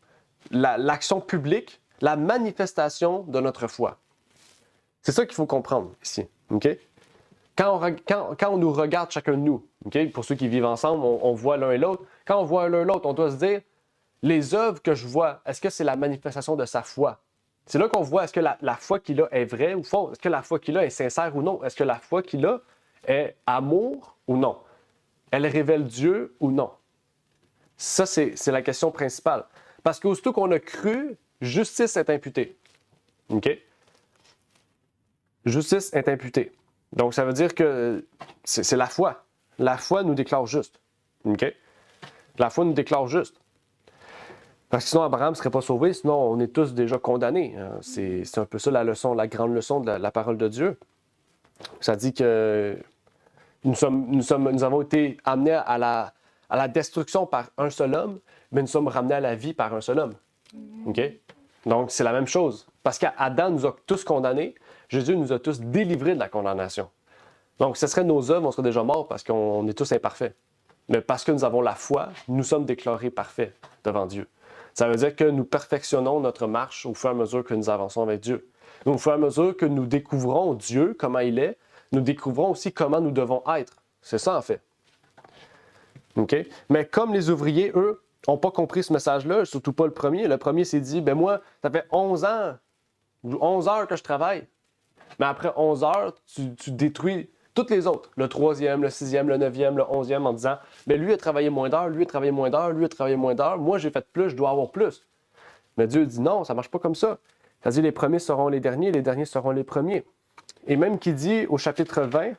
l'action publique, la manifestation de notre foi. C'est ça qu'il faut comprendre ici. OK? Quand on nous regarde chacun de nous, OK? Pour ceux qui vivent ensemble, on voit l'un et l'autre. Quand on voit l'un et l'autre, on doit se dire, les œuvres que je vois, est-ce que c'est la manifestation de sa foi? C'est là qu'on voit, est-ce que la foi qu'il a est vraie ou fausse? Est-ce que la foi qu'il a est sincère ou non? Est-ce que la foi qu'il a est amour ou non? Elle révèle Dieu ou non? Ça, c'est la question principale. Parce qu'aussitôt qu'on a cru, justice est imputée. OK? Justice est imputée. Donc, ça veut dire que c'est la foi. La foi nous déclare juste. OK? La foi nous déclare juste. Parce que sinon, Abraham ne serait pas sauvé, sinon on est tous déjà condamnés. C'est un peu ça la leçon, la grande leçon de la parole de Dieu. Ça dit que nous avons été amenés à la destruction par un seul homme, mais nous sommes ramenés à la vie par un seul homme. OK? Donc, c'est la même chose. Parce qu'Adam nous a tous condamnés, Jésus nous a tous délivrés de la condamnation. Donc, ce serait nos œuvres, on serait déjà morts parce qu'on est tous imparfaits. Mais parce que nous avons la foi, nous sommes déclarés parfaits devant Dieu. Ça veut dire que nous perfectionnons notre marche au fur et à mesure que nous avançons avec Dieu. Donc, au fur et à mesure que nous découvrons Dieu, comment il est, nous découvrons aussi comment nous devons être. C'est ça, en fait. OK? Mais comme les ouvriers, eux, n'ont pas compris ce message-là, surtout pas le premier. Le premier s'est dit, moi, ça fait 11 ans, 11 heures que je travaille. Mais après 11 heures, tu détruis toutes les autres. Le 3e, le 6e, le 9e, le 11e, en disant, lui a travaillé moins d'heures, lui a travaillé moins d'heures, lui a travaillé moins d'heures. Moi, j'ai fait plus, je dois avoir plus. Mais Dieu dit non, ça ne marche pas comme ça. Ça dit, les premiers seront les derniers seront les premiers. Et même qu'il dit au chapitre 20,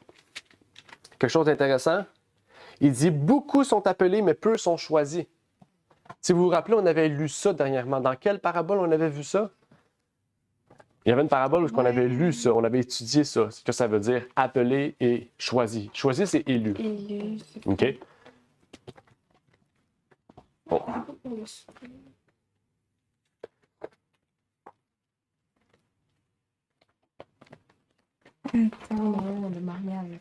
quelque chose d'intéressant, il dit, beaucoup sont appelés, mais peu sont choisis. Si vous vous rappelez, on avait lu ça dernièrement. Dans quelle parabole on avait vu ça? Il y avait une parabole où on avait lu ça, on avait étudié ça, ce que ça veut dire, appelé et choisi. Choisi, c'est élu. Élu. OK? Bon. Le mariage.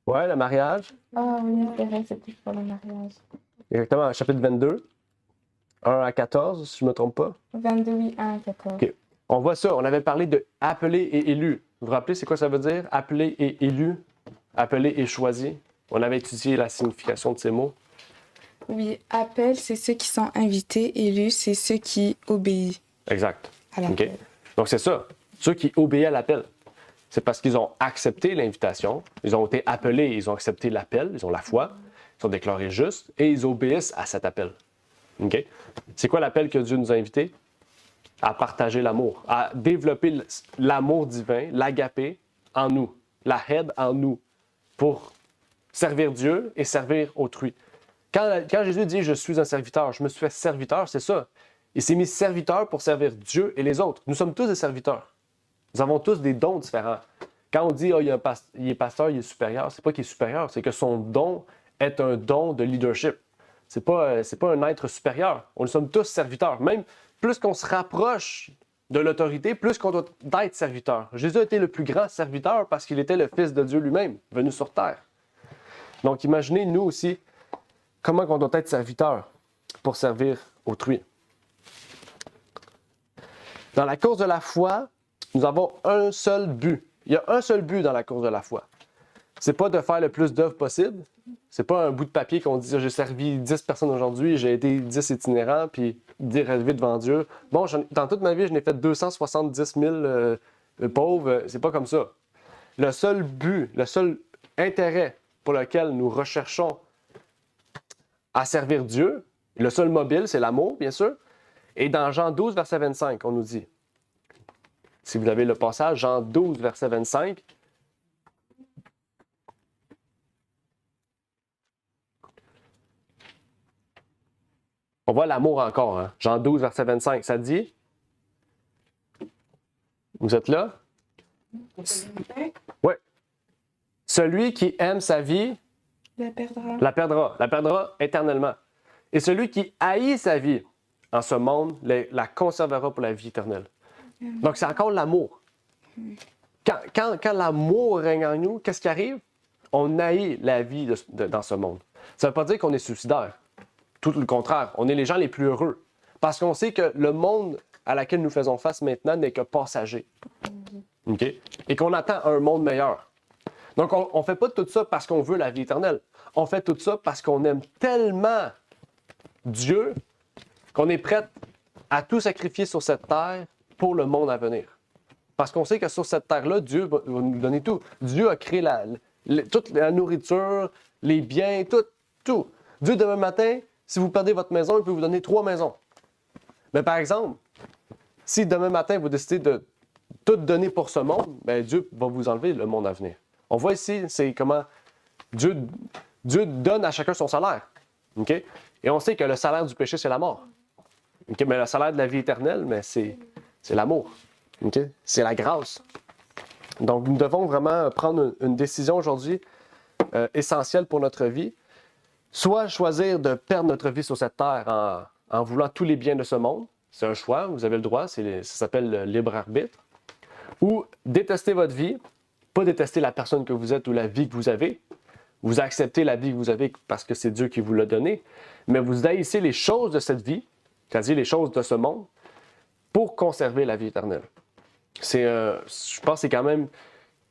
Ouais, le mariage. Ah oui, c'est vrai, c'était pour le mariage. Exactement, chapitre 22, 1 à 14, si je ne me trompe pas. 22, oui, 1 à 14. OK. On voit ça, on avait parlé de appelé et élu. Vous vous rappelez, c'est quoi ça veut dire? Appelé et élu, appelé et choisi. On avait étudié la signification de ces mots. Oui, appel, c'est ceux qui sont invités. Élu, c'est ceux qui obéissent Exact. à l'appel. OK. Donc c'est ça, ceux qui obéissent à l'appel. C'est parce qu'ils ont accepté l'invitation, ils ont été appelés, ils ont accepté l'appel, ils ont la foi, ils sont déclarés justes et ils obéissent à cet appel. OK? C'est quoi l'appel que Dieu nous a invités? À partager l'amour, à développer l'amour divin, l'agapé en nous, la haine en nous, pour servir Dieu et servir autrui. Quand Jésus dit « je suis un serviteur », je me suis fait serviteur, c'est ça. Il s'est mis serviteur pour servir Dieu et les autres. Nous sommes tous des serviteurs. Nous avons tous des dons différents. Quand on dit il est pasteur, il est supérieur, c'est pas qu'il est supérieur, c'est que son don est un don de leadership. C'est pas un être supérieur. On sommes tous serviteurs. Même plus qu'on se rapproche de l'autorité, plus qu'on doit être serviteur. Jésus a été le plus grand serviteur parce qu'il était le Fils de Dieu lui-même, venu sur terre. Donc imaginez, nous aussi, comment on doit être serviteur pour servir autrui. Dans la course de la foi, nous avons un seul but. Il y a un seul but dans la course de la foi. C'est pas de faire le plus d'œuvres possible. C'est pas un bout de papier qu'on dit j'ai servi 10 personnes aujourd'hui, j'ai été 10 itinérants, puis dire relever devant Dieu. Bon, dans toute ma vie, je n'ai fait 270 000 pauvres. C'est pas comme ça. Le seul but, le seul intérêt pour lequel nous recherchons à servir Dieu, le seul mobile, c'est l'amour, bien sûr. Et dans Jean 12, verset 25, on nous dit, si vous avez le passage, Jean 12, verset 25, on voit l'amour encore. Hein? Jean 12, verset 25, ça dit, vous êtes là? Oui. Celui qui aime sa vie la perdra éternellement. Et celui qui haït sa vie en ce monde la conservera pour la vie éternelle. Donc, c'est encore l'amour. Quand l'amour règne en nous, qu'est-ce qui arrive? On haït la vie dans ce monde. Ça ne veut pas dire qu'on est suicidaire. Tout le contraire, on est les gens les plus heureux. Parce qu'on sait que le monde à laquelle nous faisons face maintenant n'est que passager. Okay? Et qu'on attend un monde meilleur. Donc, on ne fait pas tout ça parce qu'on veut la vie éternelle. On fait tout ça parce qu'on aime tellement Dieu qu'on est prêt à tout sacrifier sur cette terre pour le monde à venir. Parce qu'on sait que sur cette terre-là, Dieu va nous donner tout. Dieu a créé toute la nourriture, les biens, tout. Dieu, demain matin, si vous perdez votre maison, il peut vous donner 3 maisons. Mais par exemple, si demain matin, vous décidez de tout donner pour ce monde, bien, Dieu va vous enlever le monde à venir. On voit ici, c'est comment Dieu donne à chacun son salaire. Okay? Et on sait que le salaire du péché, c'est la mort. Okay? Mais le salaire de la vie éternelle, mais c'est l'amour. Okay? C'est la grâce. Donc, nous devons vraiment prendre une décision aujourd'hui essentielle pour notre vie. Soit choisir de perdre notre vie sur cette terre en voulant tous les biens de ce monde. C'est un choix, vous avez le droit, ça s'appelle le libre arbitre. Ou détester votre vie, pas détester la personne que vous êtes ou la vie que vous avez. Vous acceptez la vie que vous avez parce que c'est Dieu qui vous l'a donnée, mais vous haïssez les choses de cette vie, c'est-à-dire les choses de ce monde, pour conserver la vie éternelle. Je pense que c'est quand même...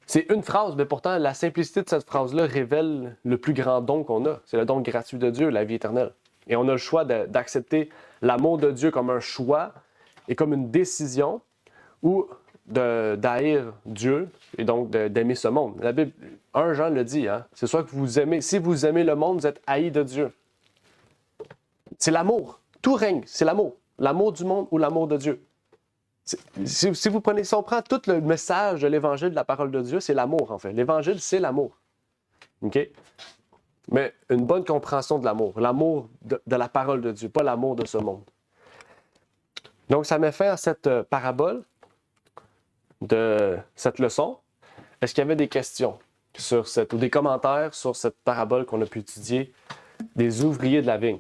C'est une phrase, mais pourtant, la simplicité de cette phrase-là révèle le plus grand don qu'on a. C'est le don gratuit de Dieu, la vie éternelle. Et on a le choix d'accepter l'amour de Dieu comme un choix et comme une décision, ou d'haïr Dieu et donc d'aimer ce monde. La Bible, 1 Jean le dit, hein? C'est soit que vous aimez, si vous aimez le monde, vous êtes haïs de Dieu. C'est l'amour. Tout règne, c'est l'amour. L'amour du monde ou l'amour de Dieu. Si on prend tout le message de l'Évangile, de la parole de Dieu, c'est l'amour en fait. L'Évangile, c'est l'amour. OK? Mais une bonne compréhension de l'amour. L'amour de la parole de Dieu, pas l'amour de ce monde. Donc, ça met fin à cette parabole de cette leçon. Est-ce qu'il y avait des questions ou des commentaires sur cette parabole qu'on a pu étudier des ouvriers de la vigne?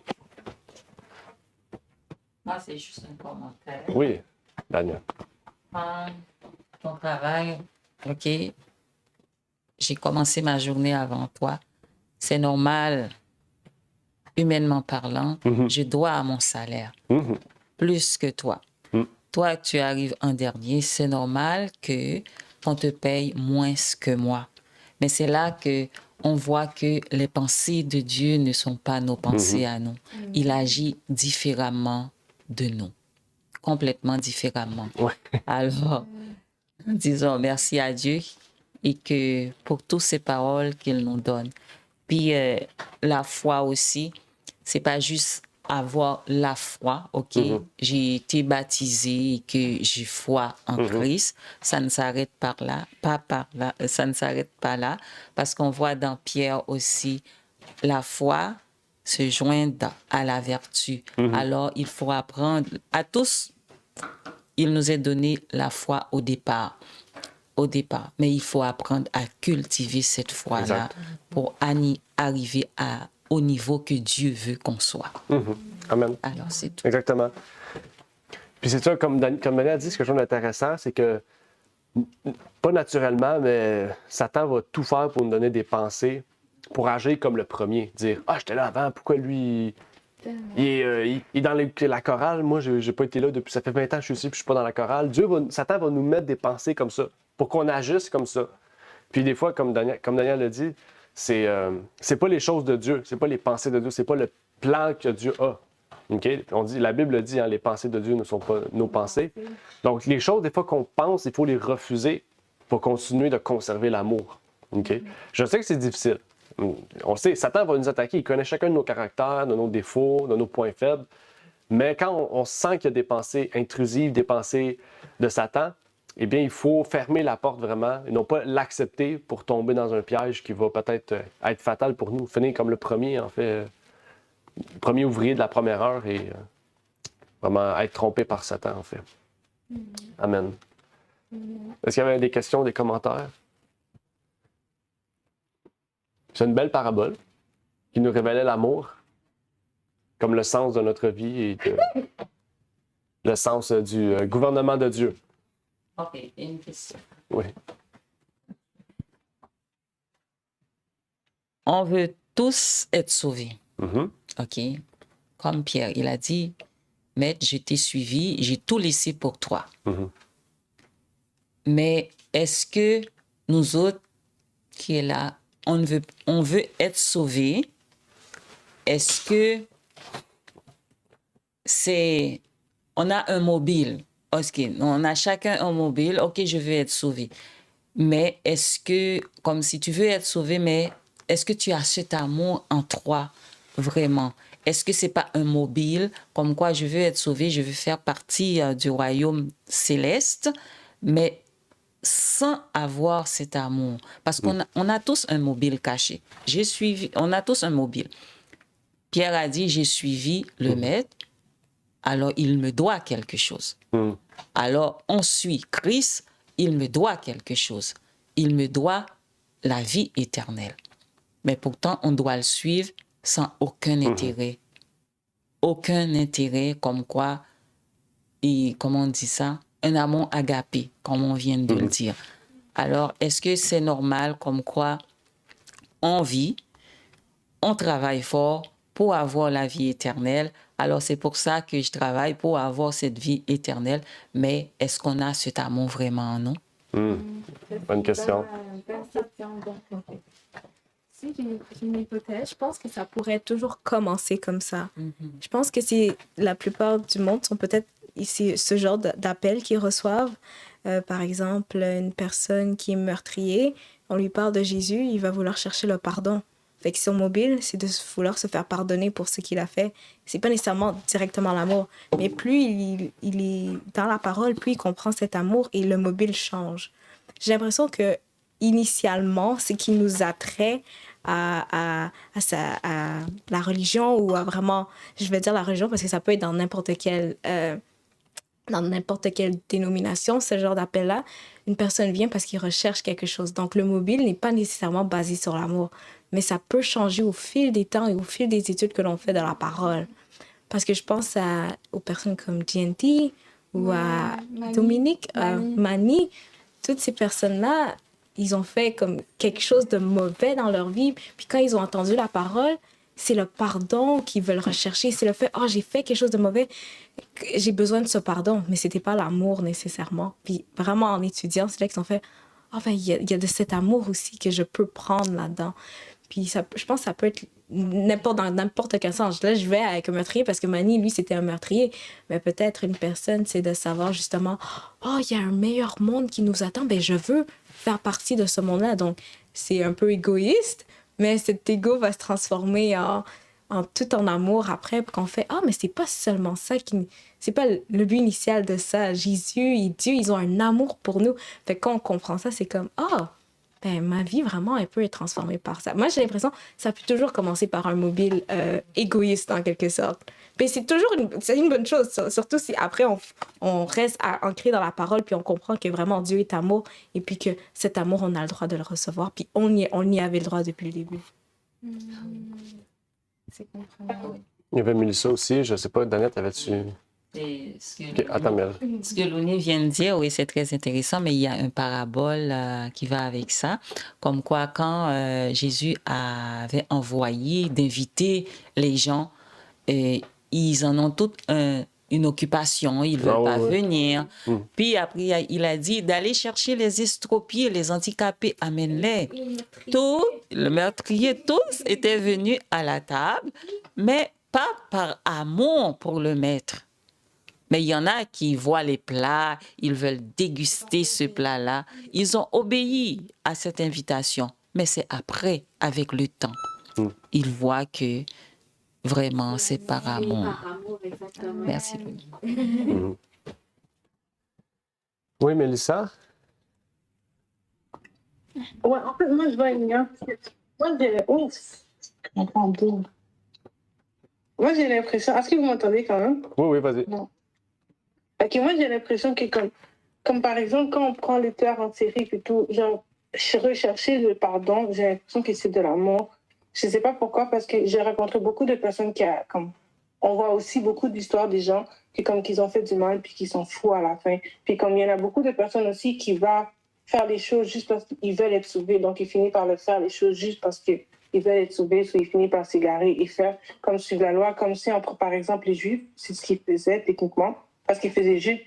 Moi, c'est juste un commentaire. Oui, Daniel. Ton travail, OK, j'ai commencé ma journée avant toi. C'est normal, humainement parlant, je dois à mon salaire, plus que toi. Toi, tu arrives en dernier, c'est normal qu'on te paye moins que moi. Mais c'est là qu'on voit que les pensées de Dieu ne sont pas nos pensées à nous. Il agit différemment de nous, complètement différemment. Ouais. Alors, disons merci à Dieu et que pour toutes ces paroles qu'il nous donne. Puis la foi aussi, c'est pas juste avoir la foi, OK? J'ai été baptisé et que j'ai foi en Christ. Ça ne s'arrête ça ne s'arrête pas là, parce qu'on voit dans Pierre aussi, la foi se joint à la vertu. Alors, il faut apprendre à tous. Il nous est donné la foi au départ. au départ. Mais il faut apprendre à cultiver cette foi-là Exact. pour arriver au niveau que Dieu veut qu'on soit. Amen. Alors, c'est tout. Exactement. Puis c'est ça, comme Daniel a dit, ce que je trouve intéressant, c'est que, pas naturellement, mais Satan va tout faire pour nous donner des pensées, pour agir comme le premier. Dire « Ah, j'étais là avant, pourquoi lui, il est dans la chorale, moi, j'ai pas été là depuis, ça fait 20 ans que je suis ici, puis je suis pas dans la chorale. » Satan va nous mettre des pensées comme ça, pour qu'on agisse comme ça. Puis des fois, comme Daniel l'a dit, c'est pas les choses de Dieu, c'est pas les pensées de Dieu, c'est pas le plan que Dieu a. Okay? La Bible dit, hein, les pensées de Dieu ne sont pas nos pensées. Donc, les choses, des fois, qu'on pense, il faut les refuser pour continuer de conserver l'amour. Okay? Je sais que c'est difficile. On sait, Satan va nous attaquer. Il connaît chacun de nos caractères, de nos défauts, de nos points faibles. Mais quand on sent qu'il y a des pensées intrusives, des pensées de Satan, eh bien, il faut fermer la porte vraiment et non pas l'accepter pour tomber dans un piège qui va peut-être être fatal pour nous. Finir comme le premier, en fait. Le premier ouvrier de la première heure et vraiment être trompé par Satan, en fait. Amen. Est-ce qu'il y avait des questions, des commentaires? C'est une belle parabole qui nous révélait l'amour comme le sens de notre vie et le sens du gouvernement de Dieu. OK, une question. Oui. On veut tous être sauvés. Mhm. OK? Comme Pierre, il a dit, Maître, je t'ai suivi, j'ai tout laissé pour toi. Mhm. Mais est-ce que nous autres qui est là, on veut être sauvés? Est-ce que on a un mobile? OK, on a chacun un mobile. OK, je veux être sauvé. Mais est-ce que, comme si tu veux être sauvé, mais est-ce que tu as cet amour en toi, vraiment? Est-ce que c'est pas un mobile, comme quoi je veux être sauvé, je veux faire partie du royaume céleste, mais sans avoir cet amour? Parce qu'on a tous un mobile caché. On a tous un mobile. Pierre a dit, j'ai suivi le maître, alors il me doit quelque chose. Alors on suit Christ, il me doit quelque chose. Il me doit la vie éternelle. Mais pourtant, on doit le suivre sans aucun intérêt. Aucun intérêt, comme quoi, et comment on dit ça? Un amour agapé, comme on vient de le dire. Alors, est-ce que c'est normal, comme quoi on vit, on travaille fort pour avoir la vie éternelle? Alors, c'est pour ça que je travaille pour avoir cette vie éternelle. Mais est-ce qu'on a cet amour vraiment en nous? Bonne question. Si j'ai une hypothèse, je pense que ça pourrait toujours commencer comme ça. Je pense que c'est la plupart du monde sont peut-être ici ce genre d'appels qu'ils reçoivent. Par exemple, une personne qui est meurtrier, on lui parle de Jésus, il va vouloir chercher le pardon. Fait que son mobile, c'est de vouloir se faire pardonner pour ce qu'il a fait. C'est pas nécessairement directement l'amour, mais plus il est dans la parole, plus il comprend cet amour et le mobile change. J'ai l'impression que initialement, ce qui nous attrait à la religion ou à vraiment, je vais dire la religion parce que ça peut être dans n'importe quelle dénomination, ce genre d'appel-là, une personne vient parce qu'il recherche quelque chose. Donc, le mobile n'est pas nécessairement basé sur l'amour, mais ça peut changer au fil des temps et au fil des études que l'on fait de la parole. Parce que je pense aux personnes comme GNT ou à Dominique, Mani, toutes ces personnes-là, ils ont fait comme quelque chose de mauvais dans leur vie. Puis quand ils ont entendu la parole, c'est le pardon qu'ils veulent rechercher. C'est le fait, oh, j'ai fait quelque chose de mauvais, j'ai besoin de ce pardon. Mais c'était pas l'amour nécessairement. Puis vraiment, en étudiant, c'est là qu'ils ont fait, oh, ben, il y a de cet amour aussi que je peux prendre là-dedans. Puis ça, je pense que ça peut être dans n'importe quel sens. Là, je vais avec un meurtrier parce que Manny, lui, c'était un meurtrier. Mais peut-être une personne, c'est de savoir justement, oh, il y a un meilleur monde qui nous attend. Ben, je veux faire partie de ce monde-là. Donc, c'est un peu égoïste, mais cet ego va se transformer en tout en amour après, qu'on fait, ah, mais c'est pas seulement ça c'est pas le but initial de ça. Jésus et Dieu, ils ont un amour pour nous. Fait que quand on comprend ça, c'est comme, ah, ben, ma vie vraiment un peu est transformée par ça. Moi, j'ai l'impression que ça peut toujours commencer par un mobile égoïste en quelque sorte. Mais c'est toujours c'est une bonne chose, surtout si après on reste ancré dans la parole puis on comprend que vraiment Dieu est amour et puis que cet amour, on a le droit de le recevoir puis on y avait le droit depuis le début. C'est compréhensible. Il y avait Mélissa aussi, je ne sais pas, Danette, avais-tu... Et Ok, attends, Mel. ce que Louni vient de dire, oui, c'est très intéressant, mais il y a un parabole qui va avec ça. Comme quoi, quand Jésus avait envoyé d'inviter les gens, ils en ont toutes une occupation, ils ne veulent pas venir. Puis après, il a dit d'aller chercher les estropiés, les handicapés, amène-les. Le meurtrier, tous étaient venus à la table, mais pas par amour pour le maître. Mais il y en a qui voient les plats, ils veulent déguster ce plat-là. Ils ont obéi à cette invitation, mais c'est après, avec le temps, ils voient que vraiment c'est par amour. Merci. Oui, Mélissa? Ouais, en fait, moi, je vois une nuance. Moi, j'ai l'impression... Est-ce que vous m'entendez quand même? Oui, vas-y. Non. Ok, moi, j'ai l'impression que comme par exemple, quand on prend le tueur en série et tout, genre, rechercher le pardon, j'ai l'impression que c'est de l'amour. Je ne sais pas pourquoi, parce que j'ai rencontré beaucoup de personnes on voit aussi beaucoup d'histoires des gens qu'ils ont fait du mal puis qui sont fous à la fin. Puis comme il y en a beaucoup de personnes aussi qui vont faire les choses juste parce qu'ils veulent être sauvés, donc ils finissent par le faire les choses juste parce qu'ils veulent être sauvés, soit ils finissent par s'égarer et faire comme suivre la loi, comme si on prend par exemple les Juifs, c'est ce qu'ils faisaient techniquement, parce qu'ils faisaient juste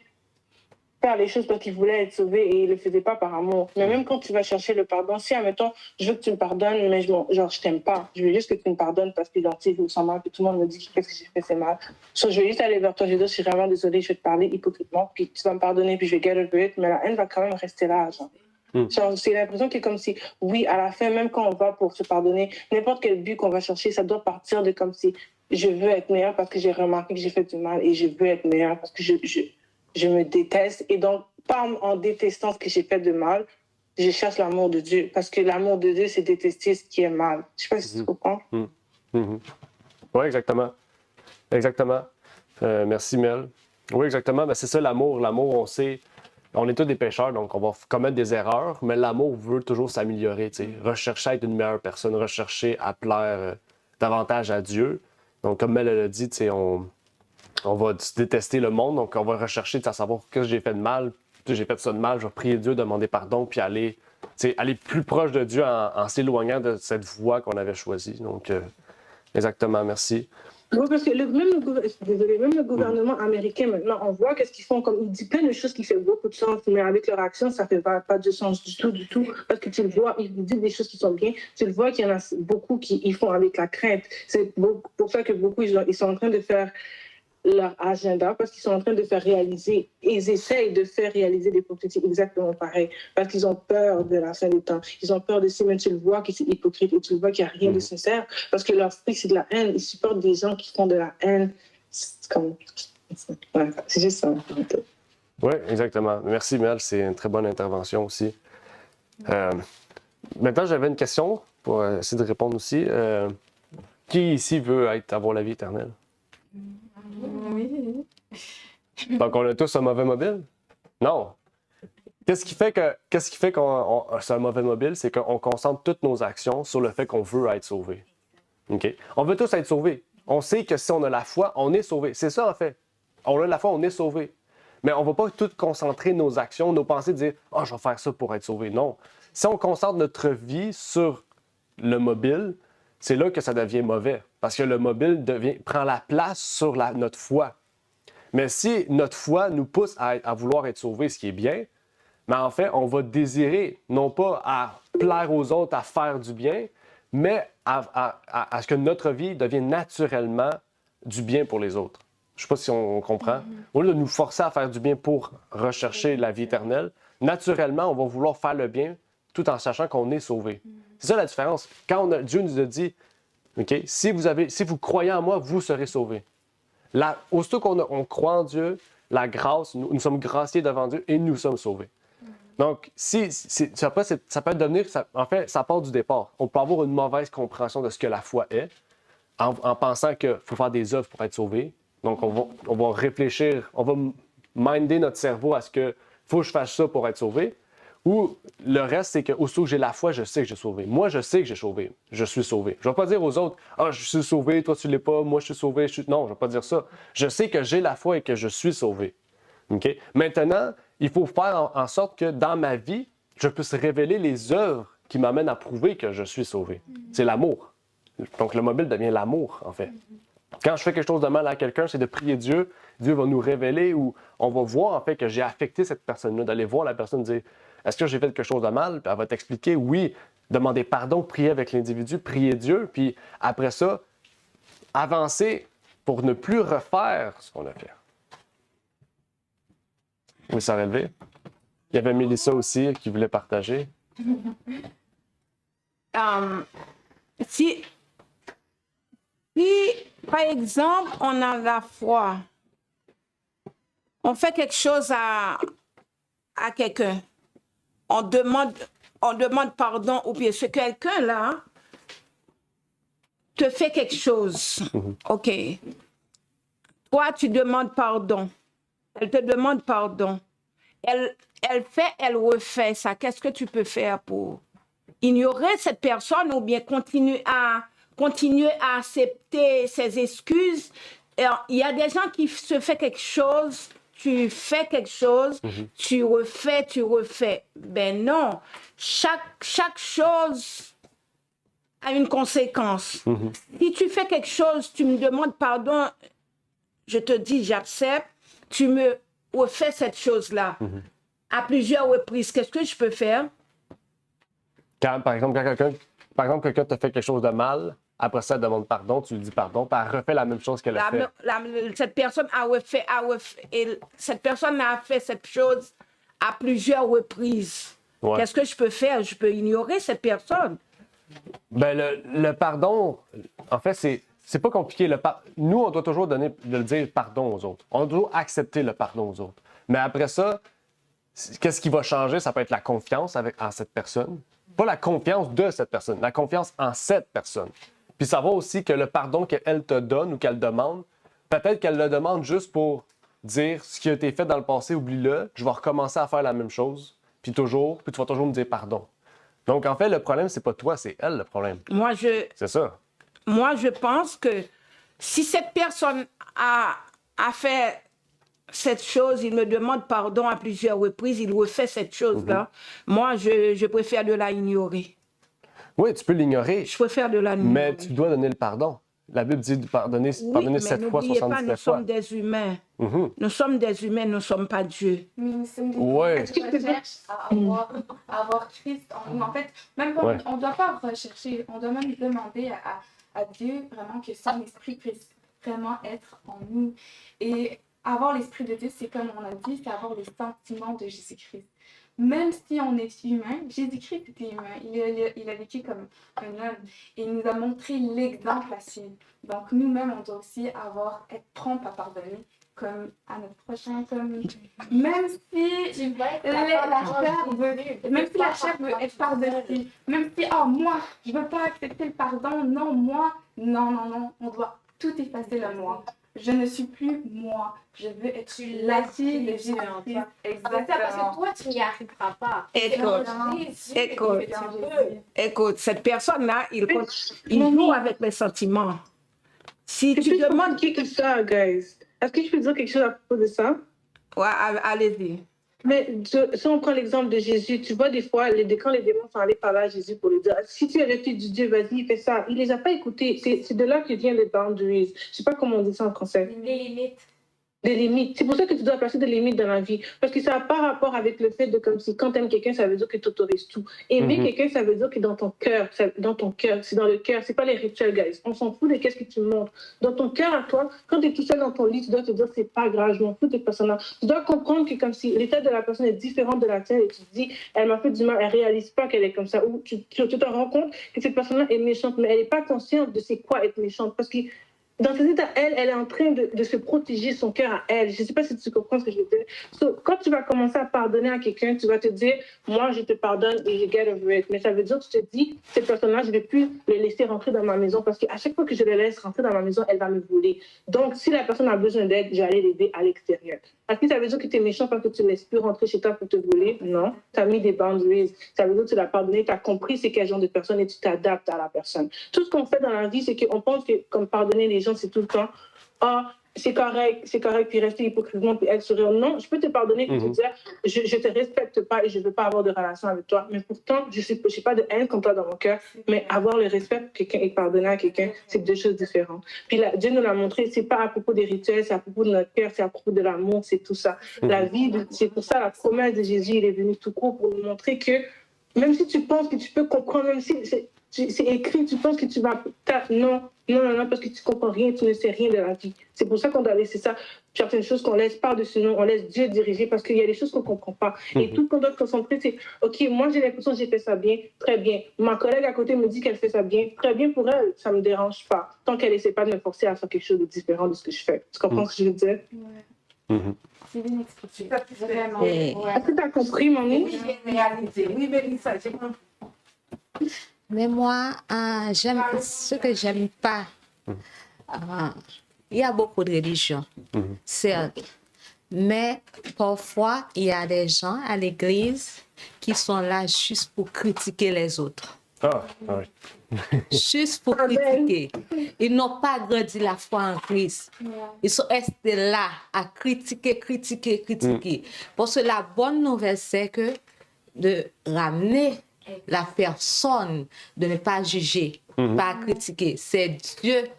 faire les choses parce qu'ils voulaient être sauvés et ils le faisaient pas par amour. Mais même quand tu vas chercher le pardon, si, admettons, je veux que tu me pardonnes, mais je t'aime pas. Je veux juste que tu me pardonnes parce que je me sens mal, puis tout le monde me dit que qu'est-ce que j'ai fait, c'est mal. Je vais juste aller vers toi, je vais dire, je suis vraiment désolée, je vais te parler hypocritement, puis tu vas me pardonner, puis je vais get over it, mais la haine va quand même rester là, genre. Genre, c'est l'impression que comme si, oui, à la fin, même quand on va pour se pardonner, n'importe quel but qu'on va chercher, ça doit partir de comme si je veux être meilleure parce que j'ai remarqué que j'ai fait du mal et je veux être meilleure parce que je me déteste. Et donc, pas en détestant ce que j'ai fait de mal, je cherche l'amour de Dieu. Parce que l'amour de Dieu, c'est détester ce qui est mal. Je sais pas si tu comprends. Oui, exactement. Exactement. Merci, Mel. Oui, exactement. Ben, c'est ça, l'amour. L'amour, on sait, on est tous des pécheurs, donc on va commettre des erreurs, mais l'amour veut toujours s'améliorer. Rechercher à être une meilleure personne, rechercher à plaire davantage à Dieu. Donc, comme Mel l'a dit, on va détester le monde, donc on va rechercher à savoir ce que j'ai fait de mal. J'ai fait ça de mal, je vais prier Dieu, demander pardon, puis aller plus proche de Dieu en s'éloignant de cette voie qu'on avait choisie. Donc, exactement, merci. Oui, parce que même le gouvernement américain, maintenant, on voit qu'est-ce qu'ils font. Comme, ils disent plein de choses qui font beaucoup de sens, mais avec leur action, ça ne fait pas de sens du tout. Parce que tu le vois, ils disent des choses qui sont bien. Tu le vois qu'il y en a beaucoup qui ils font avec la crainte. C'est pour ça que beaucoup, ils sont en train de faire leur agenda parce qu'ils sont en train de faire réaliser, ils essayent de faire réaliser des prophéties exactement pareilles parce qu'ils ont peur de la fin des temps. Ils ont peur de ça, même tu le vois que c'est hypocrite et tu le vois qu'il n'y a rien de sincère parce que leur esprit, c'est de la haine. Ils supportent des gens qui font de la haine. C'est comme... Ouais, c'est juste ça. Oui, exactement. Merci, Mel. C'est une très bonne intervention aussi. Maintenant, j'avais une question pour essayer de répondre aussi. Qui ici veut avoir la vie éternelle? Oui. Donc, on a tous un mauvais mobile? Non. Qu'est-ce qui fait qu'on c'est un mauvais mobile? C'est qu'on concentre toutes nos actions sur le fait qu'on veut être sauvé. OK? On veut tous être sauvés. On sait que si on a la foi, on est sauvé. C'est ça, en fait. On a la foi, on est sauvé. Mais on ne va pas tout concentrer nos actions, nos pensées, dire « Ah, je vais faire ça pour être sauvé ». Non. Si on concentre notre vie sur le mobile, c'est là que ça devient mauvais. Parce que le mobile prend la place sur notre foi. Mais si notre foi nous pousse à vouloir être sauvé, ce qui est bien, mais en fait, on va désirer, non pas à plaire aux autres, à faire du bien, mais à ce que notre vie devienne naturellement du bien pour les autres. Je ne sais pas si on comprend. Au lieu de nous forcer à faire du bien pour rechercher la vie éternelle, naturellement, on va vouloir faire le bien tout en sachant qu'on est sauvé. C'est ça la différence. Quand Dieu nous a dit, OK, si vous croyez en moi, vous serez sauvés. Aussitôt qu'on croit en Dieu, la grâce, nous sommes graciés devant Dieu et nous sommes sauvés. Donc, après, ça peut devenir, en fait, ça part du départ. On peut avoir une mauvaise compréhension de ce que la foi est, en pensant qu'il faut faire des œuvres pour être sauvé. Donc, on va réfléchir, on va minder notre cerveau à ce que faut que je fasse ça pour être sauvé. Ou le reste, c'est que aussitôt que j'ai la foi, je sais que j'ai sauvé. Moi, je sais que j'ai sauvé. Je suis sauvé. Je ne vais pas dire aux autres, ah, je suis sauvé, toi tu ne l'es pas, moi je suis sauvé. Non, je ne vais pas dire ça. Je sais que j'ai la foi et que je suis sauvé. Okay? Maintenant, il faut faire en sorte que dans ma vie, je puisse révéler les œuvres qui m'amènent à prouver que je suis sauvé. C'est l'amour. Donc, le mobile devient l'amour, en fait. Quand je fais quelque chose de mal à quelqu'un, c'est de prier Dieu. Dieu va nous révéler ou on va voir, en fait, que j'ai affecté cette personne-là, d'aller voir la personne dire, est-ce que j'ai fait quelque chose de mal? Puis elle va t'expliquer, oui, demander pardon, prier avec l'individu, prier Dieu, puis après ça, avancer pour ne plus refaire ce qu'on a fait. Oui, ça a relevé. Il y avait Mélissa aussi qui voulait partager. Si, par exemple, on a la foi, on fait quelque chose à quelqu'un, on demande pardon, ou bien ce quelqu'un-là te fait quelque chose, OK. Toi, tu demandes pardon. Elle te demande pardon. Elle refait ça. Qu'est-ce que tu peux faire pour ignorer cette personne ou bien continuer à accepter ses excuses? Alors, il y a des gens qui se font quelque chose, tu fais quelque chose, tu refais. Ben non, chaque chose a une conséquence. Si tu fais quelque chose, tu me demandes pardon, je te dis j'accepte, tu me refais cette chose-là à plusieurs reprises. Qu'est-ce que je peux faire? Par exemple, quelqu'un te fait quelque chose de mal, après ça, elle demande pardon, tu lui dis pardon, puis elle refait la même chose qu'elle a fait. Cette personne a refait, et cette personne a fait cette chose à plusieurs reprises. Ouais. Qu'est-ce que je peux faire? Je peux ignorer cette personne. Ben, le pardon, en fait, c'est pas compliqué. Nous, on doit toujours dire pardon aux autres. On doit toujours accepter le pardon aux autres. Mais après ça, qu'est-ce qui va changer? Ça peut être la confiance en cette personne. Pas la confiance de cette personne, la confiance en cette personne. Puis savoir aussi que le pardon qu'elle te donne ou qu'elle demande, peut-être qu'elle le demande juste pour dire ce qui a été fait dans le passé, oublie-le, je vais recommencer à faire la même chose, puis tu vas toujours me dire pardon. Donc, en fait, le problème, c'est pas toi, c'est elle le problème. C'est ça. Moi, je pense que si cette personne a fait cette chose, il me demande pardon à plusieurs reprises, il refait cette chose-là, moi, je préfère de la ignorer. Oui, tu peux l'ignorer. Je préfère de la ignorer. Mais tu dois donner le pardon. La Bible dit de pardonner 7 fois, 77 fois. Nous sommes des humains. Nous sommes des humains, nous ne sommes pas Dieu. Mais nous sommes des humains qui recherchent à avoir Christ en nous. En fait, même on ne doit pas rechercher, on doit même demander à Dieu vraiment que son esprit puisse vraiment être en nous. Et avoir l'esprit de Dieu, c'est comme on a dit, c'est avoir les sentiments de Jésus-Christ. Même si on est humain, Jésus-Christ était humain. Il a vécu comme un homme. Et il nous a montré l'exemple à suivre. Donc nous-mêmes, on doit aussi être prompt à pardonner, comme à notre prochain. Même si la chair veut être pardonnée. Même si, moi, je ne veux pas accepter le pardon. Non, moi. Non. On doit tout effacer le moi. Je ne suis plus moi. Je veux être la fille de Jésus-Christ. Exactement. Parce que toi, tu n'y arriveras pas. Écoute, cette personne-là, il joue avec les sentiments. Si tu demandes quelque chose, guys, est-ce que je peux dire quelque chose à propos de ça? Ouais, allez-y. Mais si on prend l'exemple de Jésus, tu vois, des fois, quand les démons sont allés parler à Jésus pour lui dire « Si tu es le fils de Dieu, vas-y, fais ça », il ne les a pas écoutés. C'est de là que viennent les boundaries. Je ne sais pas comment on dit ça en français. Les limites. Des limites. C'est pour ça que tu dois placer des limites dans la vie. Parce que ça n'a pas rapport avec le fait de comme si quand tu aimes quelqu'un, ça veut dire que tu autorises tout. Aimer quelqu'un, ça veut dire que dans ton cœur, c'est dans le cœur. C'est pas les rituels, guys. On s'en fout de qu'est-ce que tu montres. Dans ton cœur à toi, quand tu es tout seul dans ton lit, tu dois te dire c'est pas grave, je m'en fous de cette personne-là. Tu dois comprendre que comme si l'état de la personne est différent de la tienne et tu te dis elle m'a fait du mal, elle réalise pas qu'elle est comme ça. Ou tu te rends compte que cette personne-là est méchante, mais elle n'est pas consciente de c'est quoi être méchante. Parce que dans cet état, elle est en train de se protéger son cœur à elle. Je ne sais pas si tu comprends ce que je veux dire. So, quand tu vas commencer à pardonner à quelqu'un, tu vas te dire, moi, je te pardonne et je get over it. Mais ça veut dire que tu te dis, cette personne-là, je ne vais plus le laisser rentrer dans ma maison parce qu'à chaque fois que je le laisse rentrer dans ma maison, elle va me voler. Donc, si la personne a besoin d'aide, je vais aller l'aider à l'extérieur. Est-ce que ça veut dire que tu es méchant parce que tu ne laisses plus rentrer chez toi pour te voler? Non. Tu as mis des boundaries. Ça veut dire que tu l'as pardonné, tu as compris c'est quel genre de personne et tu t'adaptes à la personne. Tout ce qu'on fait dans la vie, c'est qu'on pense que comme pardonner les gens, c'est tout le temps, ah, c'est correct, puis rester hypocritement, puis être sourire. Non, je peux te pardonner et te dire, je te respecte pas et je veux pas avoir de relation avec toi. Mais pourtant, je n'ai pas de haine contre toi dans mon cœur, mais avoir le respect pour quelqu'un et pardonner à quelqu'un, c'est deux choses différentes. Puis là, Dieu nous l'a montré, c'est pas à propos des rituels, c'est à propos de notre cœur, c'est à propos de l'amour, c'est tout ça. La vie, c'est pour ça la promesse de Jésus, il est venu tout court pour nous montrer que même si tu penses que tu peux comprendre, même si c'est écrit, tu penses que tu vas... Non, parce que tu ne comprends rien, tu ne sais rien de la vie. C'est pour ça qu'on doit laisser ça. Certaines choses qu'on laisse par-dessus nous, on laisse Dieu diriger parce qu'il y a des choses qu'on ne comprend pas. Et tout ce qu'on doit se concentrer, c'est OK, moi j'ai l'impression que j'ai fait ça bien, très bien. Ma collègue à côté me dit qu'elle fait ça bien, très bien pour elle, ça ne me dérange pas. Tant qu'elle n'essaie pas de me forcer à faire quelque chose de différent de ce que je fais. Tu comprends ce que je veux dire? C'est bien expliqué. Vraiment. Est-ce que tu as compris, mamie? Oui, j'ai réalisé. Oui, Mélissa, j'ai compris. Mais moi, ce que j'aime pas, il y a beaucoup de religions, certes. Mais parfois, il y a des gens à l'église qui sont là juste pour critiquer les autres. Ah, oui. Juste pour critiquer. Ils n'ont pas grandi la foi en Christ. Ils sont restés là à critiquer. Parce que la bonne nouvelle, c'est que de ramener la personne, de ne pas juger, pas critiquer. C'est Dieu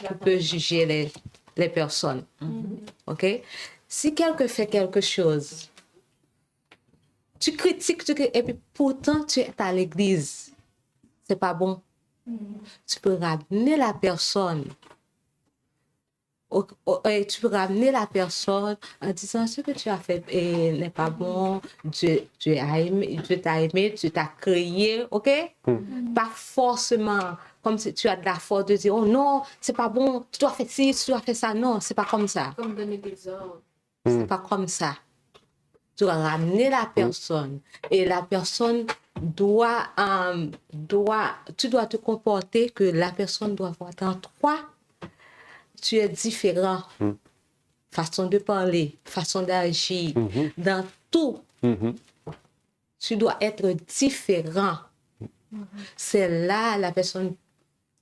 qui peut juger les personnes. OK? Si quelqu'un fait quelque chose, tu critiques, et puis pourtant tu es à l'église, c'est pas bon. Tu peux ramener la personne. Tu peux ramener la personne en disant ce que tu as fait n'est pas bon, Dieu t'a aimé, Dieu t'a créé, ok? Pas forcément comme si tu as de la force de dire oh non, c'est pas bon, tu dois faire ci, tu dois faire ça. Non, c'est pas comme ça. Comme donner des ordres. C'est pas comme ça. Tu dois ramener la personne et la personne tu dois te comporter que la personne doit voir dans toi. Tu es différent. Façon de parler, façon d'agir, dans tout. Tu dois être différent. C'est là la personne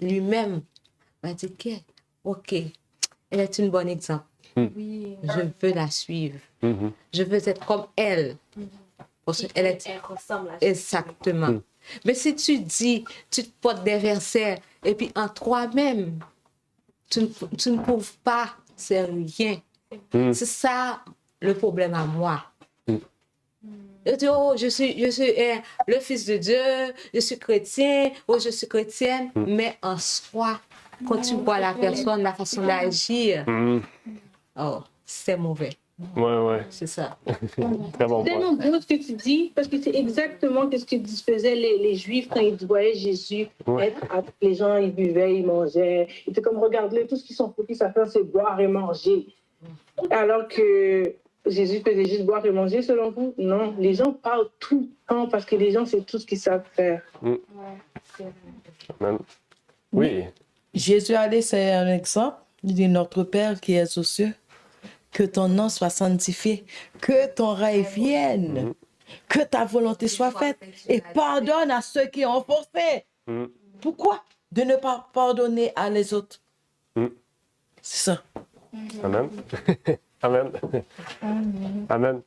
lui-même va dire ok, elle est une bonne exemple. Je veux la suivre. Je veux être comme elle. Parce qu'elle ressemble à exactement. Mais si tu dis, tu te portes des versets et puis en toi-même, tu ne prouves pas, c'est rien. C'est ça le problème à moi. Je dis, oh, je suis le fils de Dieu, je suis chrétien, oh, je suis chrétienne, mais en soi, quand tu vois la personne, la façon d'agir, oh, c'est mauvais. Ouais. C'est ça. Très bon C'est tellement beau ce que tu dis, parce que c'est exactement ce que faisaient les Juifs quand ils voyaient Jésus être avec les gens, ils buvaient, ils mangeaient. Ils étaient comme, regardez, tout ce qu'ils sont focus à faire, c'est boire et manger. Alors que Jésus faisait juste boire et manger, selon vous? Non, les gens parlent tout le temps parce que les gens, c'est tout ce qu'ils savent faire. Oui. Jésus a laissé un exemple. Il dit, notre Père qui est aux cieux, que ton nom soit sanctifié, que ton règne vienne, que ta volonté soit faite et pardonne à ceux qui ont forcé. Pourquoi de ne pas pardonner à les autres? C'est ça. Amen. Amen. Amen.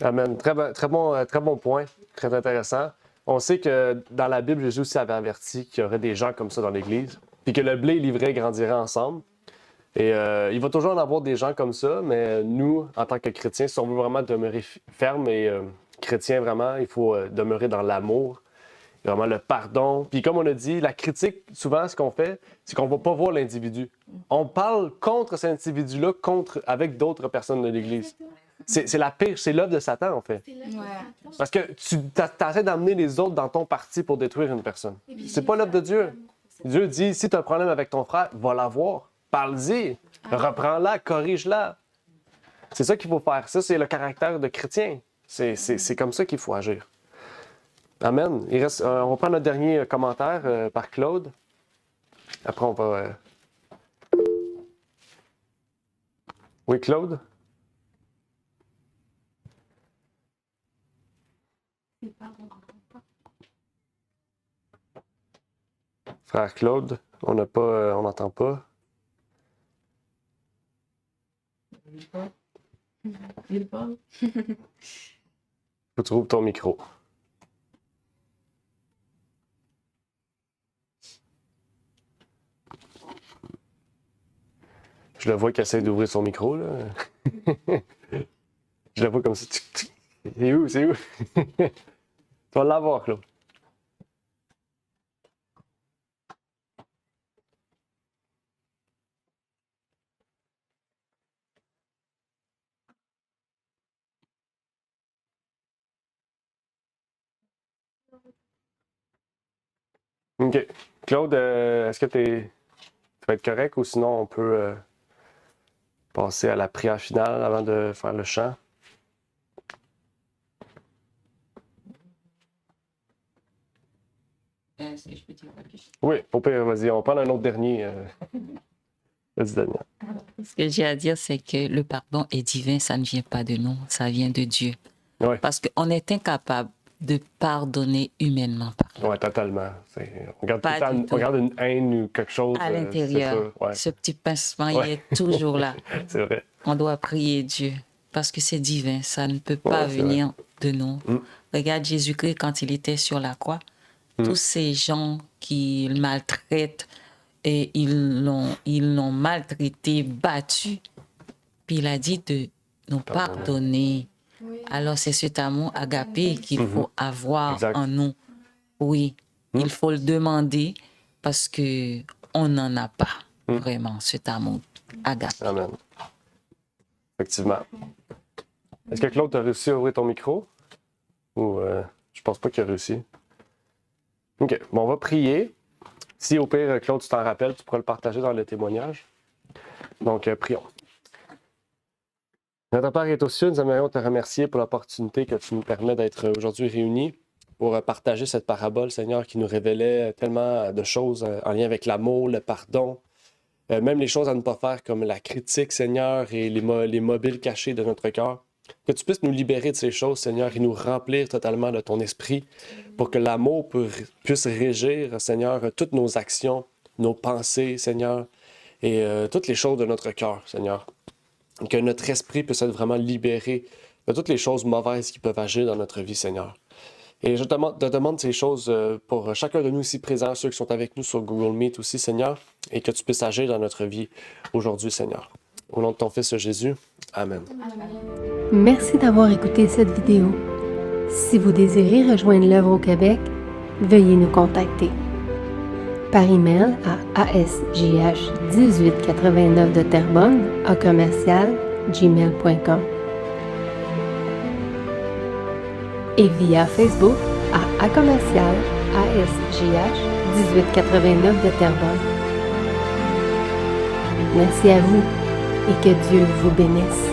Amen. Très bon point, très intéressant. On sait que dans la Bible, Jésus aussi avait averti qu'il y aurait des gens comme ça dans l'Église, puis que le blé et l'ivraie grandiraient ensemble. Et il va toujours en avoir des gens comme ça, mais nous, en tant que chrétiens, si on veut vraiment demeurer ferme et chrétien vraiment, il faut demeurer dans l'amour, vraiment le pardon. Puis comme on a dit, la critique, souvent, ce qu'on fait, c'est qu'on ne va pas voir l'individu. On parle contre cet individu-là avec d'autres personnes de l'Église. C'est la pire, c'est l'œuvre de Satan, en fait. Parce que tu essaies d'amener les autres dans ton parti pour détruire une personne. C'est pas l'œuvre de Dieu. Dieu dit, si tu as un problème avec ton frère, va la voir. Parle-y. Reprends-la, corrige-la. C'est ça qu'il faut faire. Ça, c'est le caractère de chrétien. C'est comme ça qu'il faut agir. Amen. Il reste, on va prendre notre dernier commentaire par Claude. Après, on va... Oui, Claude? Frère Claude, on n'entend pas. Il parle. Faut que tu ouvres ton micro. Je le vois qu'il essaie d'ouvrir son micro, là. Je le vois comme ça. C'est où? C'est où? Tu vas l'avoir, Claude. OK. Claude, est-ce que tu vas être correct ou sinon on peut passer à la prière finale avant de faire le chant? Est-ce que je peux dire quelque chose? Oui, au pire, vas-y, on prend un autre dernier. Vas-y, Daniel. Ce que j'ai à dire, c'est que le pardon est divin, ça ne vient pas de nous, ça vient de Dieu. Ouais. Parce qu'on est incapable de pardonner humainement parlant. Oui, totalement. On regarde Pas tout le temps, du on tout. regarde une haine ou quelque chose. À l'intérieur, c'est ça, ouais. ce petit pincement, Ouais. il est toujours là. C'est vrai. On doit prier Dieu parce que c'est divin, ça ne peut pas Ouais, c'est venir de nous. Mm. Regarde Jésus-Christ quand il était sur la croix. Tous ces gens qui le maltraitent, et ils l'ont maltraité, battu. Puis il a dit de nous pardonner. Oui. Alors c'est cet amour agapé qu'il faut avoir Exact. en nous. Oui, il faut le demander parce que on n'en a pas vraiment cet amour agapé. Amen. Effectivement. Est-ce que Claude, tu as réussi à ouvrir ton micro? Ou je pense pas qu'il a réussi. OK. Bon, on va prier. Si au pire, Claude, tu t'en rappelles, tu pourras le partager dans le témoignage. Donc, prions. Notre Père est aux cieux, nous aimerions te remercier pour l'opportunité que tu nous permets d'être aujourd'hui réunis pour partager cette parabole, Seigneur, qui nous révélait tellement de choses en lien avec l'amour, le pardon, même les choses à ne pas faire comme la critique, Seigneur, et les mobiles cachés de notre cœur. Que tu puisses nous libérer de ces choses, Seigneur, et nous remplir totalement de ton esprit pour que l'amour puisse régir, Seigneur, toutes nos actions, nos pensées, Seigneur, et toutes les choses de notre cœur, Seigneur. Que notre esprit puisse être vraiment libéré de toutes les choses mauvaises qui peuvent agir dans notre vie, Seigneur. Et je te demande ces choses pour chacun de nous ici présents, ceux qui sont avec nous sur Google Meet aussi, Seigneur, et que tu puisses agir dans notre vie aujourd'hui, Seigneur. Au nom de ton Fils Jésus, Amen. Merci d'avoir écouté cette vidéo. Si vous désirez rejoindre l'œuvre au Québec, veuillez nous contacter par email à asjh1889 de Terrebonne @gmail.com et via Facebook à commercial asjh1889 de Terrebonne. Merci à vous et que Dieu vous bénisse.